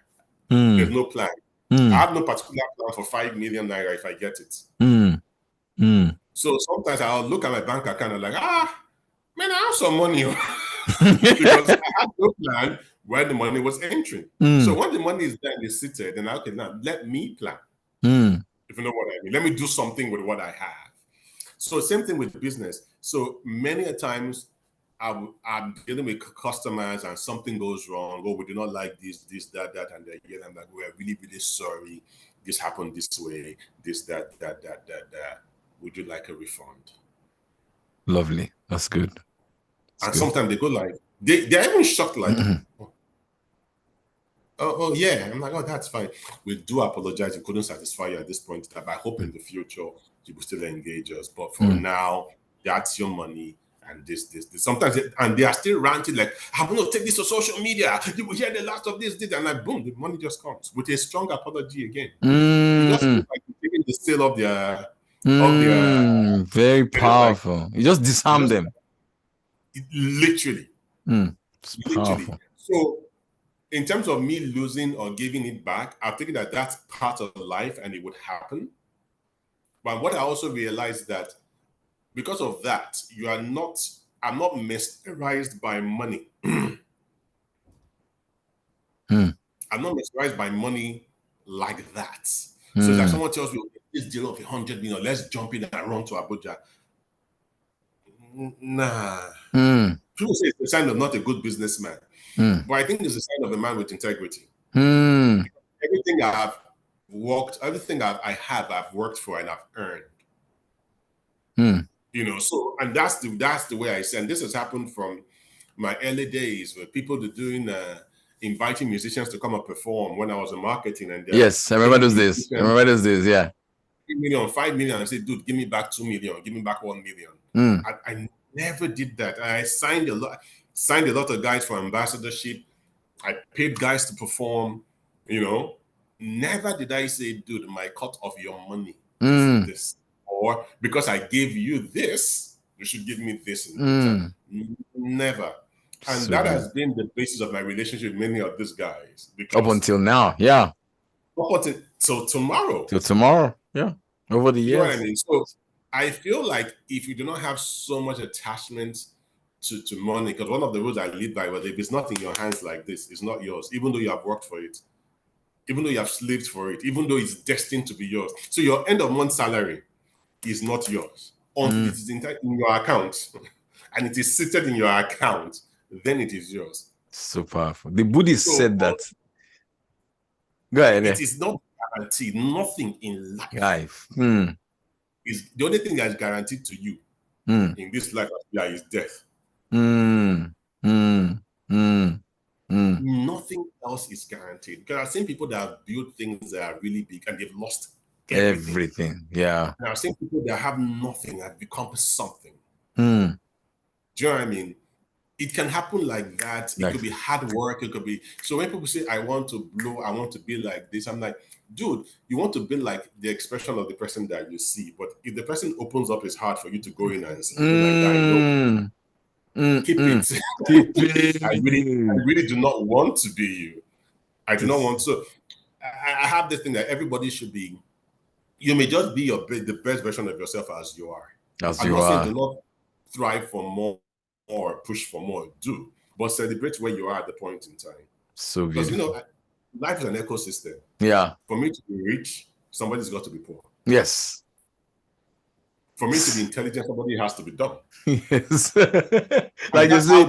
There's no plan. I have no particular plan for 5 million naira if I get it. So sometimes I'll look at my bank account and like, man, I have some money. Because I had no plan where the money was entering. So when the money is there and it's seated, then okay, now let me plan. If you know what I mean. Let me do something with what I have. So same thing with business. So many a times I'm dealing with customers and something goes wrong. Oh, we do not like this, that, and I'm like, we're really, really sorry. This happened this way. This, that. Would you like a refund? Lovely. That's good. And sometimes they go like, they're even shocked like, oh yeah. I'm like, oh, that's fine. We do apologize. We couldn't satisfy you at this point. But I hope in the future you will still engage us. But for now, that's your money. And this. Sometimes, and they are still ranting like, I'm going to take this to social media. You will hear the last of this, and like, boom, the money just comes with a strong apology again. You just feel like you're taking the sale of their very powerful. Like, you just disarm them. Literally. It's powerful. So in terms of me losing or giving it back, I'm thinking that that's part of life and it would happen. But what I also realized that because of that, I'm not mesmerized by money. I'm not mesmerized by money like that. So it's like someone tells me, this deal of 100 million, let's jump in and run to Abuja. Nah. People say it's a sign of not a good businessman. But I think it's a sign of a man with integrity. Everything I've worked for and I've earned. So, and that's the way I say, and this has happened from my early days where people are doing inviting musicians to come and perform when I was in marketing. And yes, I remember those days. Yeah. 3 million, 5 million. I said, dude, give me back 2 million, give me back 1 million. I never did that. I signed a lot of guys for ambassadorship. I paid guys to perform, never did I say, dude, my cut of your money is Mm. this. Or because I gave you this, you should give me this in return. Never. And So that good. has been the basis of my relationship with many of these guys. Up Because until now, yeah. up until so tomorrow. Till tomorrow, yeah. Over the You know what I years. mean? So I feel like if you do not have so much attachment to money, because one of the rules I live by was if it's not in your hands like this, it's not yours, even though you have worked for it, even though you have slaved for it, even though it's destined to be yours. So your end of month salary is not yours until it is in your account and it is seated in your account, then it is yours. So powerful. The Buddhists So said that. Go ahead. it is not guaranteed. Nothing in life Life. is the only thing that is guaranteed to you in this life is death. Nothing else is guaranteed. Because I've seen people that have built things that are really big and they've lost everything. Yeah. And I've seen people that have nothing and become something. Do you know what I mean? It can happen like that. It could be hard work. It could be. So when people say, I want to blow, I want to be like this, I'm like, dude, you want to be like the expression of the person that you see. But if the person opens up his heart for you to go in and see, like that, keep it. Keep it. I really do not want to be you. I do not want to. I have this thing that everybody should be. You may just be the best version of yourself as you are. I'm not saying do not thrive for more or push for more. Do, but celebrate where you are at the point in time. So beautiful. Because life is an ecosystem. Yeah. For me to be rich, somebody's got to be poor. Yes. For me to be intelligent, somebody has to be dumb. Yes. Like you say,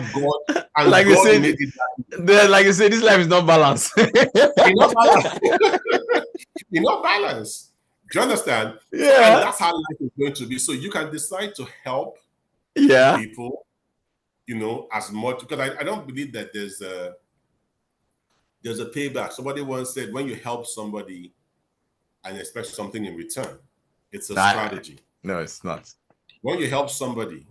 like you say, this life is not balanced. It's not balanced. It's not balanced. Do you understand? Yeah. And that's how life is going to be. So you can decide to help people, as much, because I don't believe that there's a payback. Somebody once said, when you help somebody and expect something in return, it's a strategy. No, it's not. When you help somebody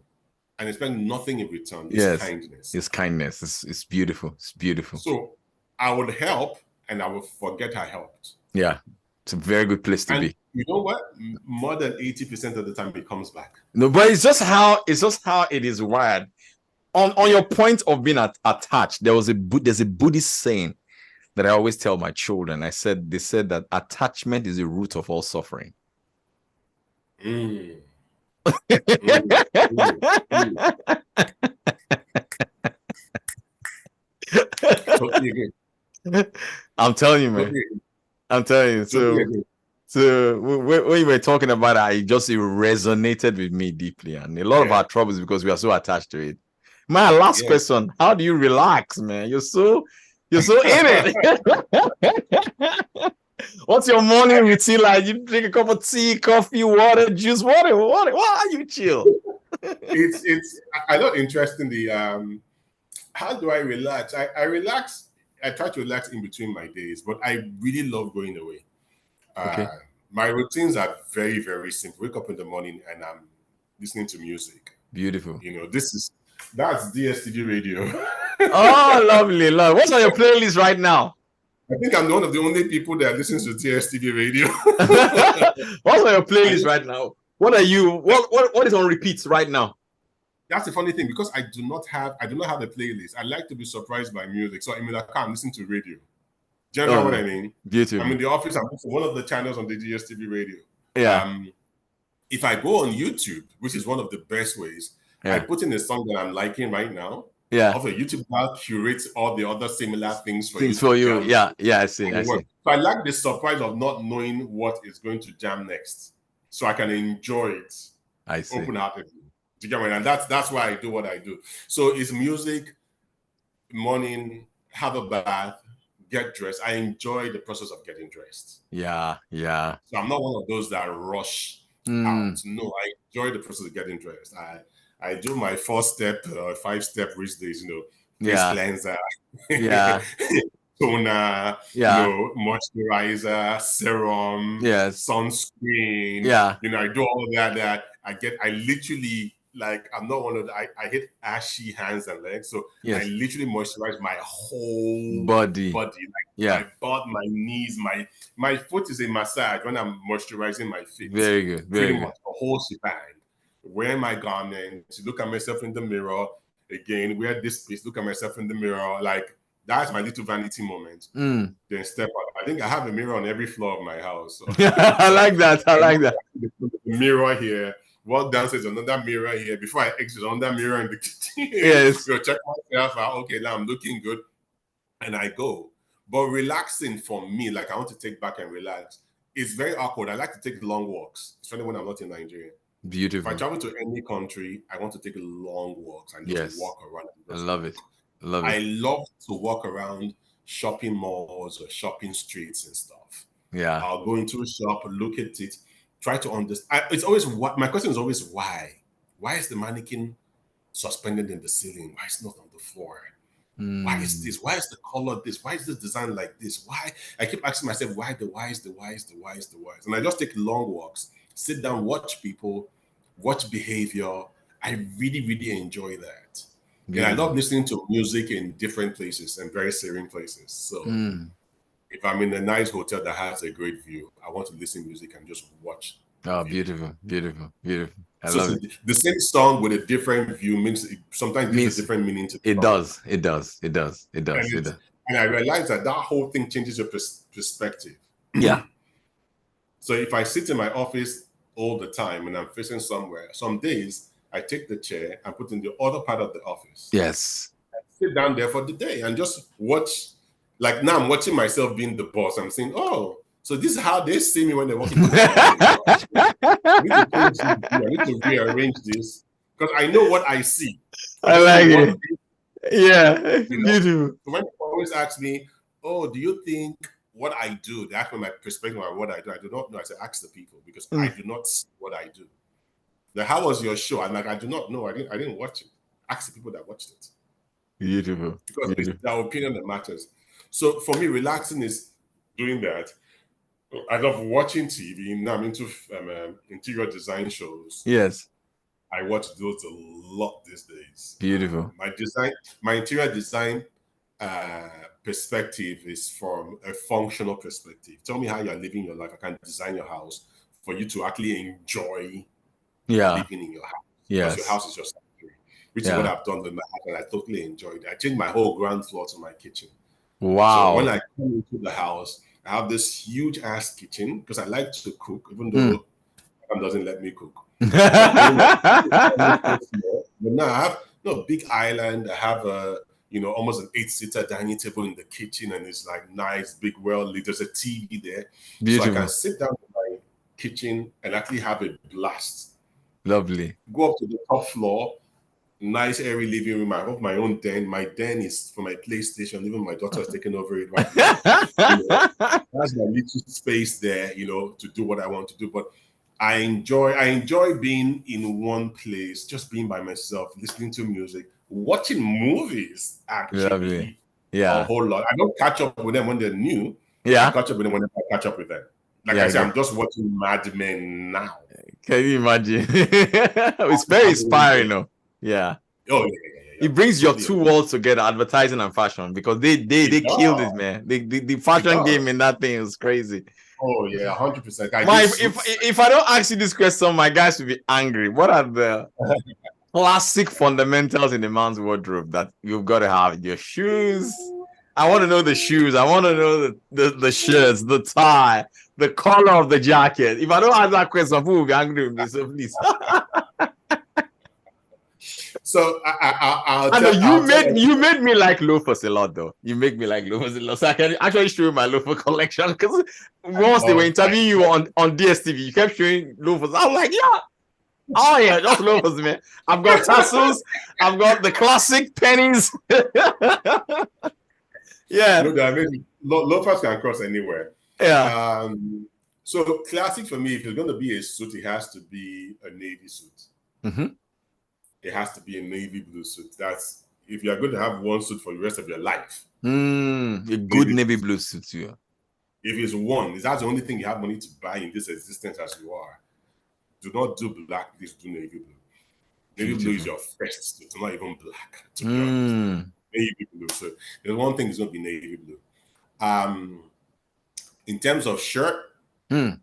and expect nothing in return, it's kindness. It's kindness. It's beautiful. It's beautiful. So I would help and I will forget I helped. Yeah. It's a very good place to be. You know what? More than 80% of the time it comes back. No, but it's just how it is wired. On your point of being attached, there's a Buddhist saying that I always tell my children. They said that attachment is the root of all suffering. I'm telling you, man. I'm telling you. So when you were talking about it just resonated with me deeply, and a lot of our troubles because we are so attached to it. My last question: how do you relax, man? You're so in it. What's your morning routine like? You drink a cup of tea, coffee, water, juice, water. Why are you chill? I not interestingly, how do I relax? I relax. I try to relax in between my days, but I really love going away. My routines are very, very simple. Wake up in the morning and I'm listening to music. Beautiful. That's DSTV radio. Oh, lovely. What's on your playlist right now? I think I'm one of the only people that listens to DSTV radio. What's on your playlist right now? What is on repeat right now? That's the funny thing, because I do not have a playlist. I like to be surprised by music. So I'm listening to radio. Do you know what I mean? Beautiful. I'm in the office. I'm listening to one of the channels on the DSTV radio. Yeah. If I go on YouTube, which is one of the best ways, I put in a song that I'm liking right now. Yeah. Also, YouTube now curates all the other similar things for you. Yeah. I see. So I like the surprise of not knowing what is going to jam next, so I can enjoy it. I see. Open-heartedly. Do you get me? And that's why I do what I do. So it's music, morning, have a bath, get dressed. I enjoy the process of getting dressed. Yeah. So I'm not one of those that rush out. No, I enjoy the process of getting dressed. I do my 4-step, 5-step rich days, face cleanser, toner, moisturizer, serum, sunscreen. Yeah. I do all of that. I literally like I'm not one of the, I hate ashy hands and legs. So I Yes. literally moisturize my whole Body. like my butt, my knees, my foot is a massage when I'm moisturizing my feet. Very good. Very good. Much the whole shebang. Wear my garments, look at myself in the mirror again, wear this piece, look at myself in the mirror. Like that's my little vanity moment. Then step out. I think I have a mirror on every floor of my house. So, I like that. I like that. The mirror here. Walk downstairs, another mirror here. Before I exit, another mirror in the kitchen. Yes. Check myself out. Okay, now I'm looking good. And I go. But relaxing for me, like I want to take back and relax, it's very awkward. I like to take long walks, especially when I'm not in Nigeria. Beautiful. If I travel to any country, I want to take long walks and just walk around. I love it. I love to walk around shopping malls or shopping streets and stuff. Yeah. I'll go into a shop, look at it, try to understand. It's always what my question is always why? Why is the mannequin suspended in the ceiling? Why is it not on the floor? Why is this? Why is the color this? Why is this design like this? Why? I keep asking myself, why the whys? And I just take long walks, sit down, watch people, watch behavior. I really, really enjoy that. And I love listening to music in different places and very serene places. So if I'm in a nice hotel that has a great view, I want to listen to music and just watch. Oh, beautiful. I So love it. The same song with a different view means sometimes gives a different meaning to it. Does. It does. And I realize that whole thing changes your perspective. Yeah. So if I sit in my office all the time and I'm facing somewhere, some days I take the chair and put in the other part of the office. Yes. I sit down there for the day and just watch. Like now I'm watching myself being the boss. I'm saying, oh, so this is how they see me when they're walking. I need to rearrange this because I know what I see. I like it. Yeah. Beautiful. So when people always ask me, oh, do you think what I do? They ask me my perspective on what I do. I do not know. I say, ask the people because I do not see what I do. Like, how was your show? I'm like, I do not know. I didn't watch it. Ask the people that watched it. Beautiful. Because it's their opinion that matters. So for me, relaxing is doing that. I love watching TV. Now I'm into interior design shows. Yes. I watch those a lot these days. Beautiful. My interior design perspective is from a functional perspective. Tell me how you're living your life. I can design your house for you to actually enjoy living in your house. Because your house is your sanctuary, which is what I've done with my house, and I totally enjoyed it. I changed my whole ground floor to my kitchen. Wow. So when I come into the house, I have this huge ass kitchen because I like to cook, even though my mom doesn't let me cook. But now I have big island. I have a almost an 8-seater dining table in the kitchen, and it's like nice, big, well lit. There's a TV there, so I can sit down in my kitchen and actually have a blast. Lovely. Go up to the top floor. Nice airy living room. I have my own den. My den is for my PlayStation. Even my daughter has taken over it right now. That's my little space there, to do what I want to do. But I enjoy being in one place, just being by myself, listening to music, watching movies. Actually, lovely. A whole lot. I don't catch up with them when they're new. Yeah, I catch up with them when I catch up with them. Like I said, I'm just watching Mad Men now. Can you imagine? It's very inspiring, though. Yeah. Oh, yeah. It brings your two worlds together, advertising and fashion, because they killed it, man. The fashion game in that thing is crazy. Oh yeah, 100%. If I don't ask you this question, my guys will be angry. What are the classic fundamentals in a man's wardrobe that you've got to have? Your shoes. I want to know the shoes. I want to know the shirts, the tie, the color of the jacket. If I don't ask that question, people will be angry with me. So please. So you made me like loafers a lot, though. You make me like loafers a lot. So I can actually show you my loafer collection, because once they were interviewing you on DSTV, you kept showing loafers. I was like, oh yeah, just loafers, man. I've got tassels. I've got the classic pennies. Yeah. Loafers can cross anywhere. Yeah. So classic for me, if it's going to be a suit, it has to be a navy suit. Mm-hmm. It has to be a navy blue suit. That's if you're going to have one suit for the rest of your life. A good navy blue suit, yeah. If it's one, that's the only thing you have money to buy in this existence as you are. Do not do black, please do navy blue. Navy blue is your first. It's not even black, to be honest. Navy blue. So the one thing is going to be navy blue. In terms of shirt, you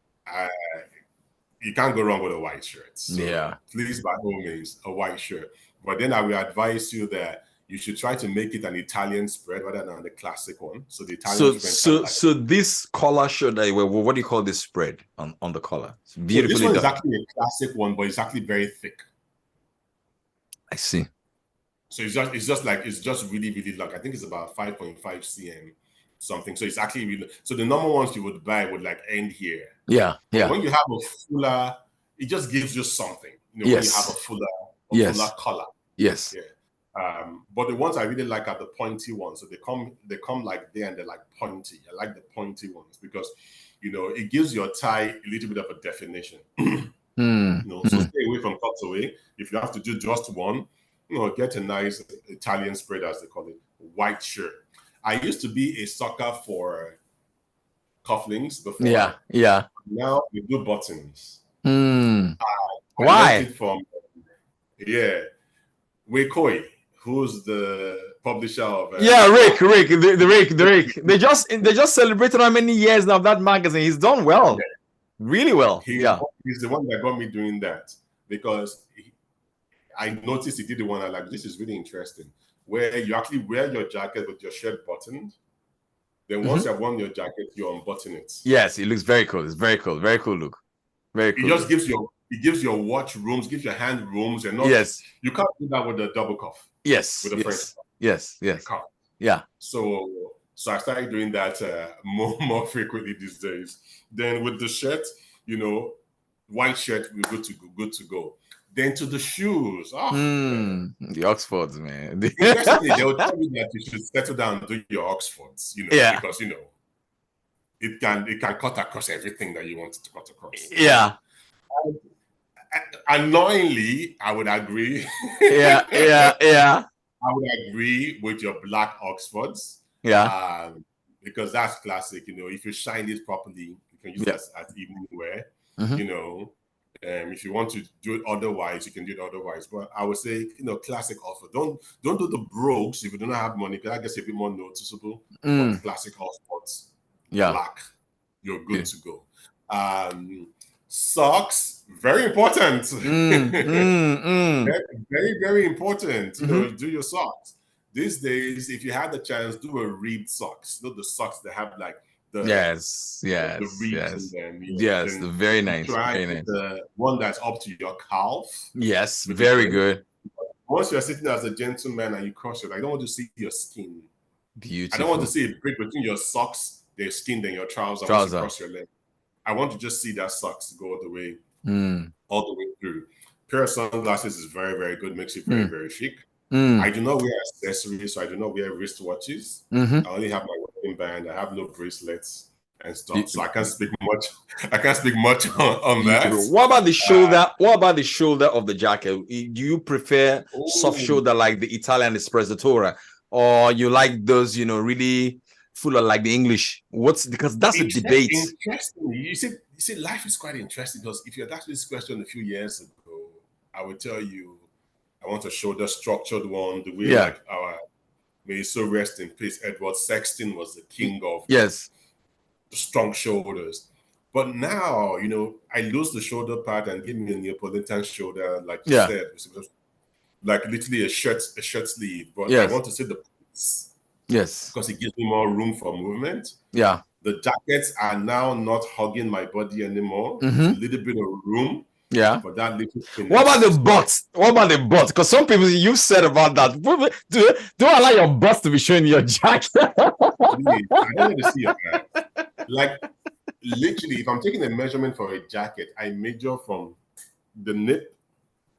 can't go wrong with a white shirt. So please, by all means, a white shirt. But then I will advise you that you should try to make it an Italian spread rather than the classic one. So the Italian spread. So this collar shirt, what do you call this spread on the collar? It's beautifully this one done. is actually a classic one, but it's actually very thick. I see. So it's just really, really long. I think it's about 5.5 cm something. So it's actually really, so the normal ones you would buy would like end here. Yeah. But when you have a fuller, it just gives you something. When you have a fuller collar. Yes. Yeah. But the ones I really like are the pointy ones. So they come like there and they're like pointy. I like the pointy ones because it gives your tie a little bit of a definition. So stay away from cutaway. If you have to do just one, get a nice Italian spread, as they call it, white shirt. I used to be a sucker for cufflinks before. Yeah. Now we do buttons. Why? Wakoi, who's the publisher of Rick, the Rick. They just celebrated how many years now of that magazine. He's done well, really well. He's the one that got me doing that because I noticed he did the one I like. This is really interesting, where you actually wear your jacket with your shirt buttoned. Then once you have worn your jacket, you unbutton it. Yes, it looks very cool. It's very cool. Very cool look. Very cool. It gives your watch rooms, gives your hand rooms, and you can't do that with a double cuff. Yes. With a French cuff. Yes. Cuff. Yeah. So I started doing that more frequently these days. Then with the shirt, white shirt, we're good to go. Then to the shoes. The Oxfords, man. Interestingly, they will tell you that you should settle down and do your Oxfords, because it can cut across everything that you want it to cut across. Yeah. Annoyingly, I would agree. Yeah. I would agree with your black Oxfords. Yeah. Because that's classic. If you shine it properly, you can use that as evening wear. If you want to do it otherwise, you can do it otherwise. But I would say, classic Oxford. Don't do the brogues if you don't have money, because I guess a bit more noticeable. But classic Oxfords, black, you're good to go. Socks, very important. Very, very important. Do your socks. These days, if you have the chance, do a reed socks. The socks that have like the reeds in them. Yes, very nice. Try the one that's up to your calf. Yes, very good. Once you're sitting as a gentleman and you cross your leg, I don't want to see your skin. Beautiful. I don't want to see a break between your socks, their skin, then your trousers across your leg. I want to just see that socks go all the way through. Pair of sunglasses is very, very good. Makes you very, very chic. I do not wear accessories, so I do not wear wristwatches. I only have my wedding band. I have no bracelets and stuff, so I can't speak much. On that. What about the shoulder? What about the shoulder of the jacket? Do you prefer soft shoulder like the Italian espresso, or you like those, really full of like the English? Because that's a debate. Interesting. You see, life is quite interesting because if you had asked this question a few years ago, I would tell you I want a shoulder structured one, the way like may he so rest in peace, Edward Sexton was the king of strong shoulders. But now, I lose the shoulder part and give me a Neapolitan shoulder, like you said, like literally a shirt sleeve. But I want to see the pleats. Yes. Because it gives me more room for movement. Yeah. The jackets are now not hugging my body anymore. There's a little bit of room. Yeah. For that little what about the butt? What about the butt? Because some people you said about that. Don't allow your butt to be showing your jacket. I don't want to see your back. Like literally, if I'm taking a measurement for a jacket, I measure from the nip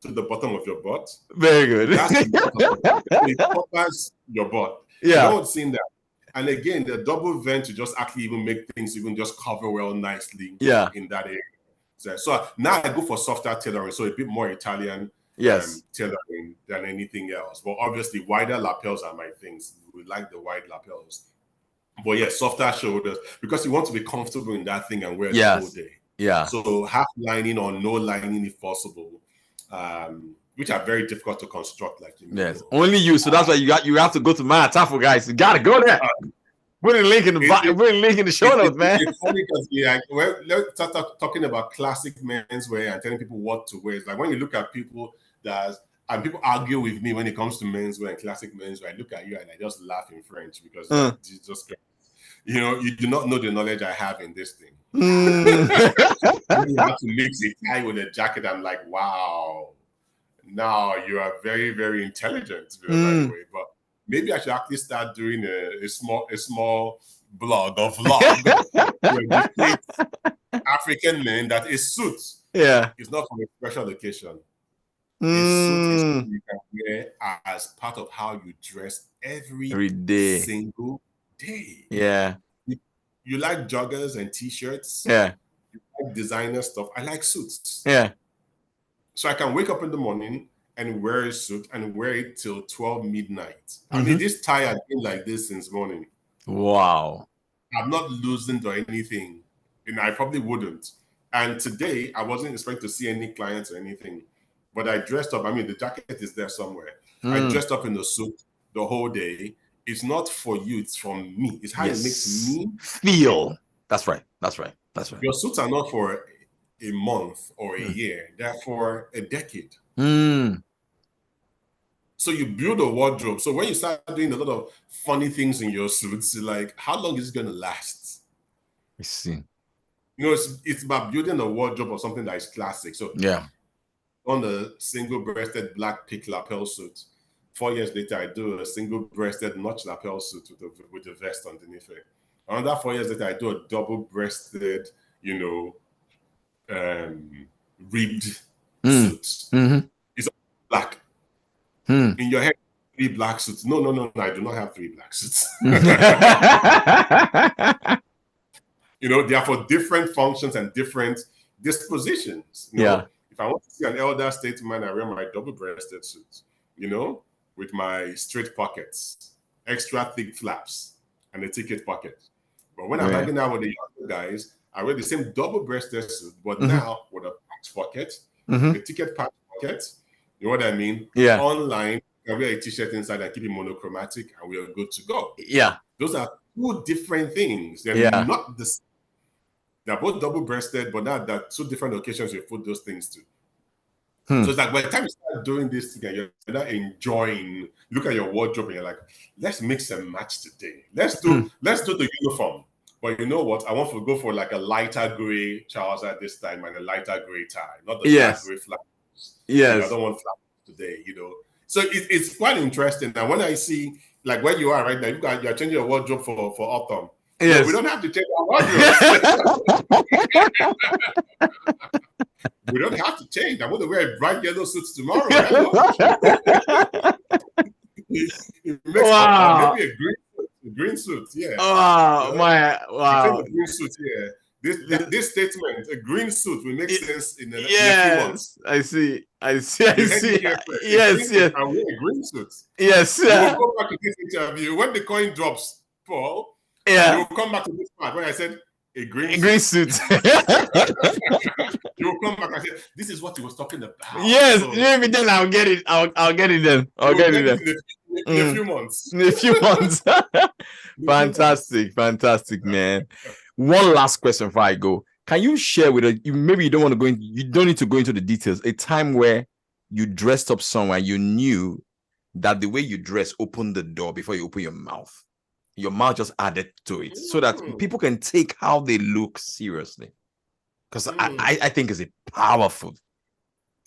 to the bottom of your butt. Very good. It covers your butt. Yeah. I don't see that. And again, the double vent to just actually even make things even just cover well nicely in that area. So now I go for softer tailoring, so a bit more Italian tailoring than anything else. But obviously, wider lapels are my things. We like the wide lapels. But softer shoulders, because you want to be comfortable in that thing and wear it the whole day. Yeah. So half lining or no lining if possible. which are very difficult to construct, like you know. Yes, only you. So that's why you have to go to Mai Atafo, guys. You gotta go there. Put a link in the show notes, man. It's funny because let's start talking about classic menswear and telling people what to wear. It's like when you look at people and people argue with me when it comes to menswear and classic menswear, I look at you and I just laugh in French because Jesus Christ, you know, you do not know the knowledge I have in this thing. You have to mix a tie with a jacket. I'm like, wow. Now you are very, very intelligent, by the way. But maybe I should actually start doing a small blog or vlog African men that is suits. Yeah. It's not for a special occasion. A suit is something you can wear as part of how you dress every day. Single day. Yeah. You like joggers and t-shirts. Yeah. You like designer stuff. I like suits. Yeah. So I can wake up in the morning and wear a suit and wear it till 12 midnight. I mean, this tie has been like this since morning. Wow. I'm not losing or anything. And I probably wouldn't. And today, I wasn't expecting to see any clients or anything. But I dressed up. I mean, the jacket is there somewhere. I dressed up in the suit the whole day. It's not for you. It's from me. It's how it makes me feel. That's right. That's right. That's right. Your suits are not for a month or a year. They're for a decade. So you build a wardrobe. So when you start doing a lot of funny things in your suits, like, how long is it going to last? I see. You know, it's about building a wardrobe of something that is classic. So yeah, on a single-breasted black pick lapel suit. 4 years later, I do a single-breasted notch lapel suit with the vest underneath it. Another 4 years later, I do a double-breasted, ribbed suit. It's black. In your head, 3 black suits. No, I do not have 3 black suits. They are for different functions and different dispositions. If I want to see an elder statesman, I wear my double-breasted suit, with my straight pockets, extra thick flaps, and a ticket pocket. But when I'm hanging out with the younger guys, I wear the same double-breasted suit, but now with a patch pocket, a ticket patch pocket. You know what I mean? Yeah. Online, I wear a t-shirt inside and keep it monochromatic, and we are good to go. Yeah. Those are 2 different things. They're not the same. They're both double-breasted, but now there are 2 different occasions you put those things to. So it's like by the time you start doing this thing, you're not enjoying. Look at your wardrobe and you're like, let's mix and match today. Let's do the uniform. But you know what? I want to go for like a lighter gray trouser this time and a lighter gray tie, not the dark gray flaps. Yes. I don't want flaps today, So it's quite interesting. And when I see like where you are right now, you're changing your wardrobe for autumn. Yes. So we don't have to change our wardrobe. We don't have to change. I'm going to wear bright yellow suits tomorrow. Wow. Maybe a green suit. Yeah. Oh, wow. A green suit. Yeah. This statement, a green suit, will make sense in a few months. I see. Yes. I wear a green suit. Yes. You will go back to this interview when the coin drops, Paul. Yeah. You will come back to this part when I said a green suit. You will come back and say, this is what he was talking about. Yes, so, maybe then I'll get it. I'll get it then. I'll get it then. In a few months. In a few months. Fantastic, man. One last question before I go. Can you share with us, maybe you don't want to you don't need to go into the details, a time where you dressed up somewhere, you knew that the way you dress opened the door before you open your mouth. Your mouth just added to it so that people can take how they look seriously. Because I think it's a powerful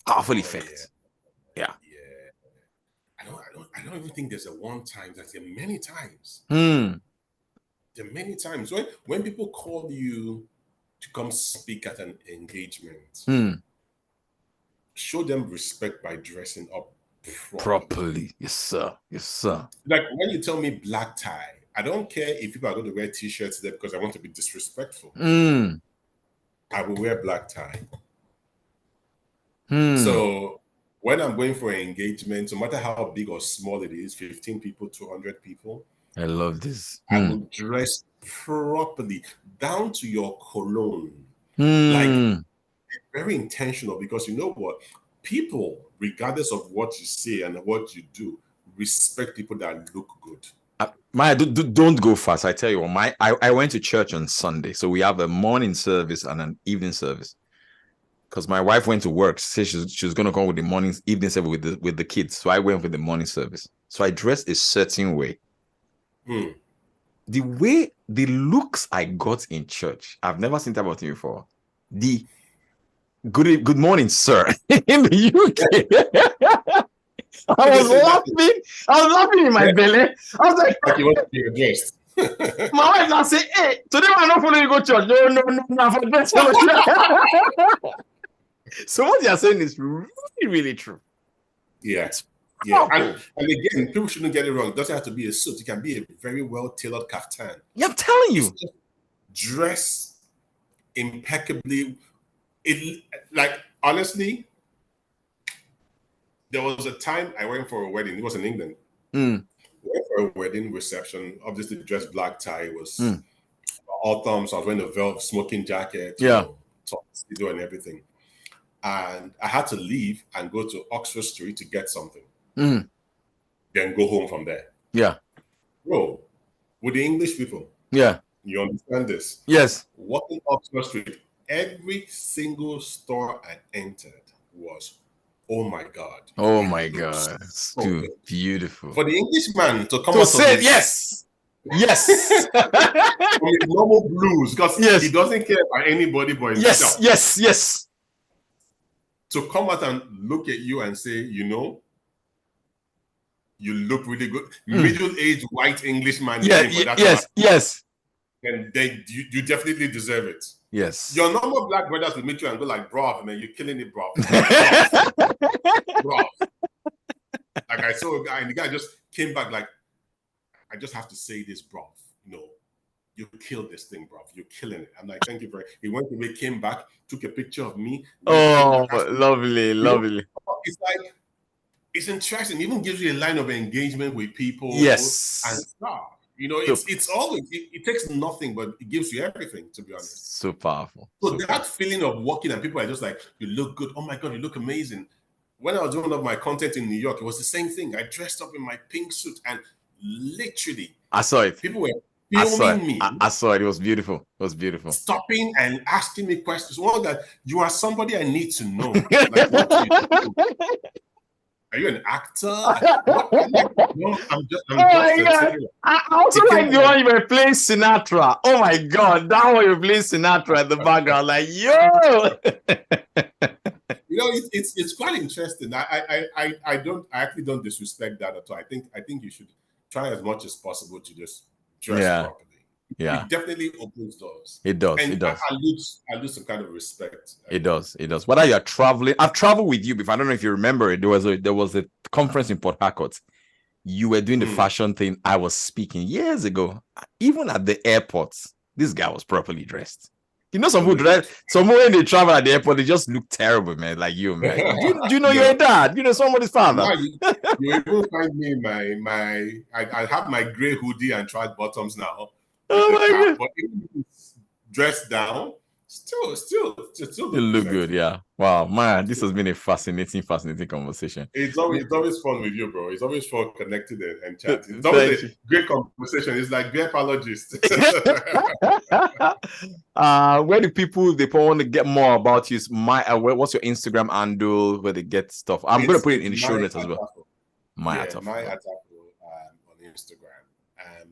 effect. Yeah. I don't even think there's a one time. There are many times. There are many times when people call you to come speak at an engagement, show them respect by dressing up properly. Yes, sir. Like when you tell me black tie, I don't care if people are going to wear t-shirts there because I want to be disrespectful. I will wear black tie. So when I'm going for an engagement, no matter how big or small it is, 15 people, 200 people. I love this. I will dress properly, down to your cologne. Like, very intentional because you know what? people, regardless of what you say and what you do, respect people that look good. Mai, don't go fast. I tell you what, I went to church on Sunday. So we have a morning service and an evening service. Because my wife went to work. She said she was going to go with the evening service with the kids. So I went with the morning service. So I dressed a certain way. The looks I got in church, I've never seen that about you before. The good morning, sir, in the UK. I was laughing in my belly. I was like, you want to be addressed. My wife now say, hey, today I'm not following you go to church. No, for dress. So what you're saying is really, really true. Yeah. Yeah. And again, people shouldn't get it wrong. It doesn't have to be a suit. It can be a very well-tailored kaftan. Yeah, I'm telling you. Dress impeccably. Honestly, there was a time I went for a wedding. It was in England. I went for a wedding reception. Obviously, dressed black tie. It was autumn, so I was wearing a velvet smoking jacket. Tuxedo and everything. And I had to leave and go to Oxford Street to get something. Then go home from there. Yeah. Bro, with the English people. Yeah. You understand this? Yes. Walking Oxford Street, every single store I entered was, oh my God. Oh my God. So beautiful. For the Englishman to come to out say yes. Yes. From his normal blues, because he doesn't care about anybody but himself. Yes. To come out and look at you and say, you look really good. Middle-aged white Englishman. Yes. And then you definitely deserve it. Yes. Your normal black brothers will meet you and go like, bro, man, you're killing it, bro. Bro. Like I saw a guy and the guy just came back like, I just have to say this, bro. You killed this thing, bro. You're killing it. I'm like, thank you very much. He went away, came back, took a picture of me. Oh, lovely. It's like, it's interesting. It even gives you a line of engagement with people. Yes. And stuff. It's always, it takes nothing, but it gives you everything, to be honest. So powerful. So that feeling of walking and people are just like, you look good. Oh my God, you look amazing. When I was doing all my content in New York, it was the same thing. I dressed up in my pink suit and literally, I saw it. People were filming me. I saw it. It was beautiful. Stopping and asking me questions. One that you are somebody I need to know. Like, what do you do? Are you an actor? No, I'm just I also like the one you were playing Sinatra. Oh my God, that one you're playing Sinatra in the background. Like, yo. It's quite interesting. I actually don't disrespect that at all. I think you should try as much as possible to just dress properly. Yeah, it definitely opens doors. It does. And it does. I lose some kind of respect. It does. Whether you're traveling, I've traveled with you before. I don't know if you remember it. There was a conference in Port Harcourt. You were doing the fashion thing. I was speaking years ago. Even at the airport, this guy was properly dressed. Some when they travel at the airport, they just look terrible, man. Like you, man. Do you know you're a dad? Somebody's father. No, you even find me I have my gray hoodie and track bottoms now. Oh my God! But even if it's dressed down, still you look good. Yeah. Wow, man, this has been a fascinating conversation. It's always fun with you, bro. It's always fun connecting and chatting. It's always a great conversation. It's like beer apologist. Where do people, if they want to get more about you, what's your Instagram handle where they get stuff? I'm going to put it in the show notes as well. Mai Atafo. Mai Atafo on Instagram.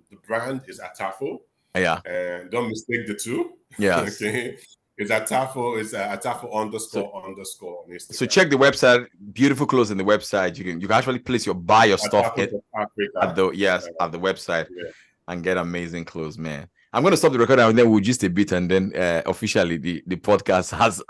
The brand is Atafo. Yeah. And don't mistake the two. Yeah. Okay. It's Atafo. It's Atafo __ on Instagram. So check the website. Beautiful clothes in the website. You can actually buy your stuff at the website and get amazing clothes, man. I'm going to stop the recording and then we'll just a bit and then officially the podcast has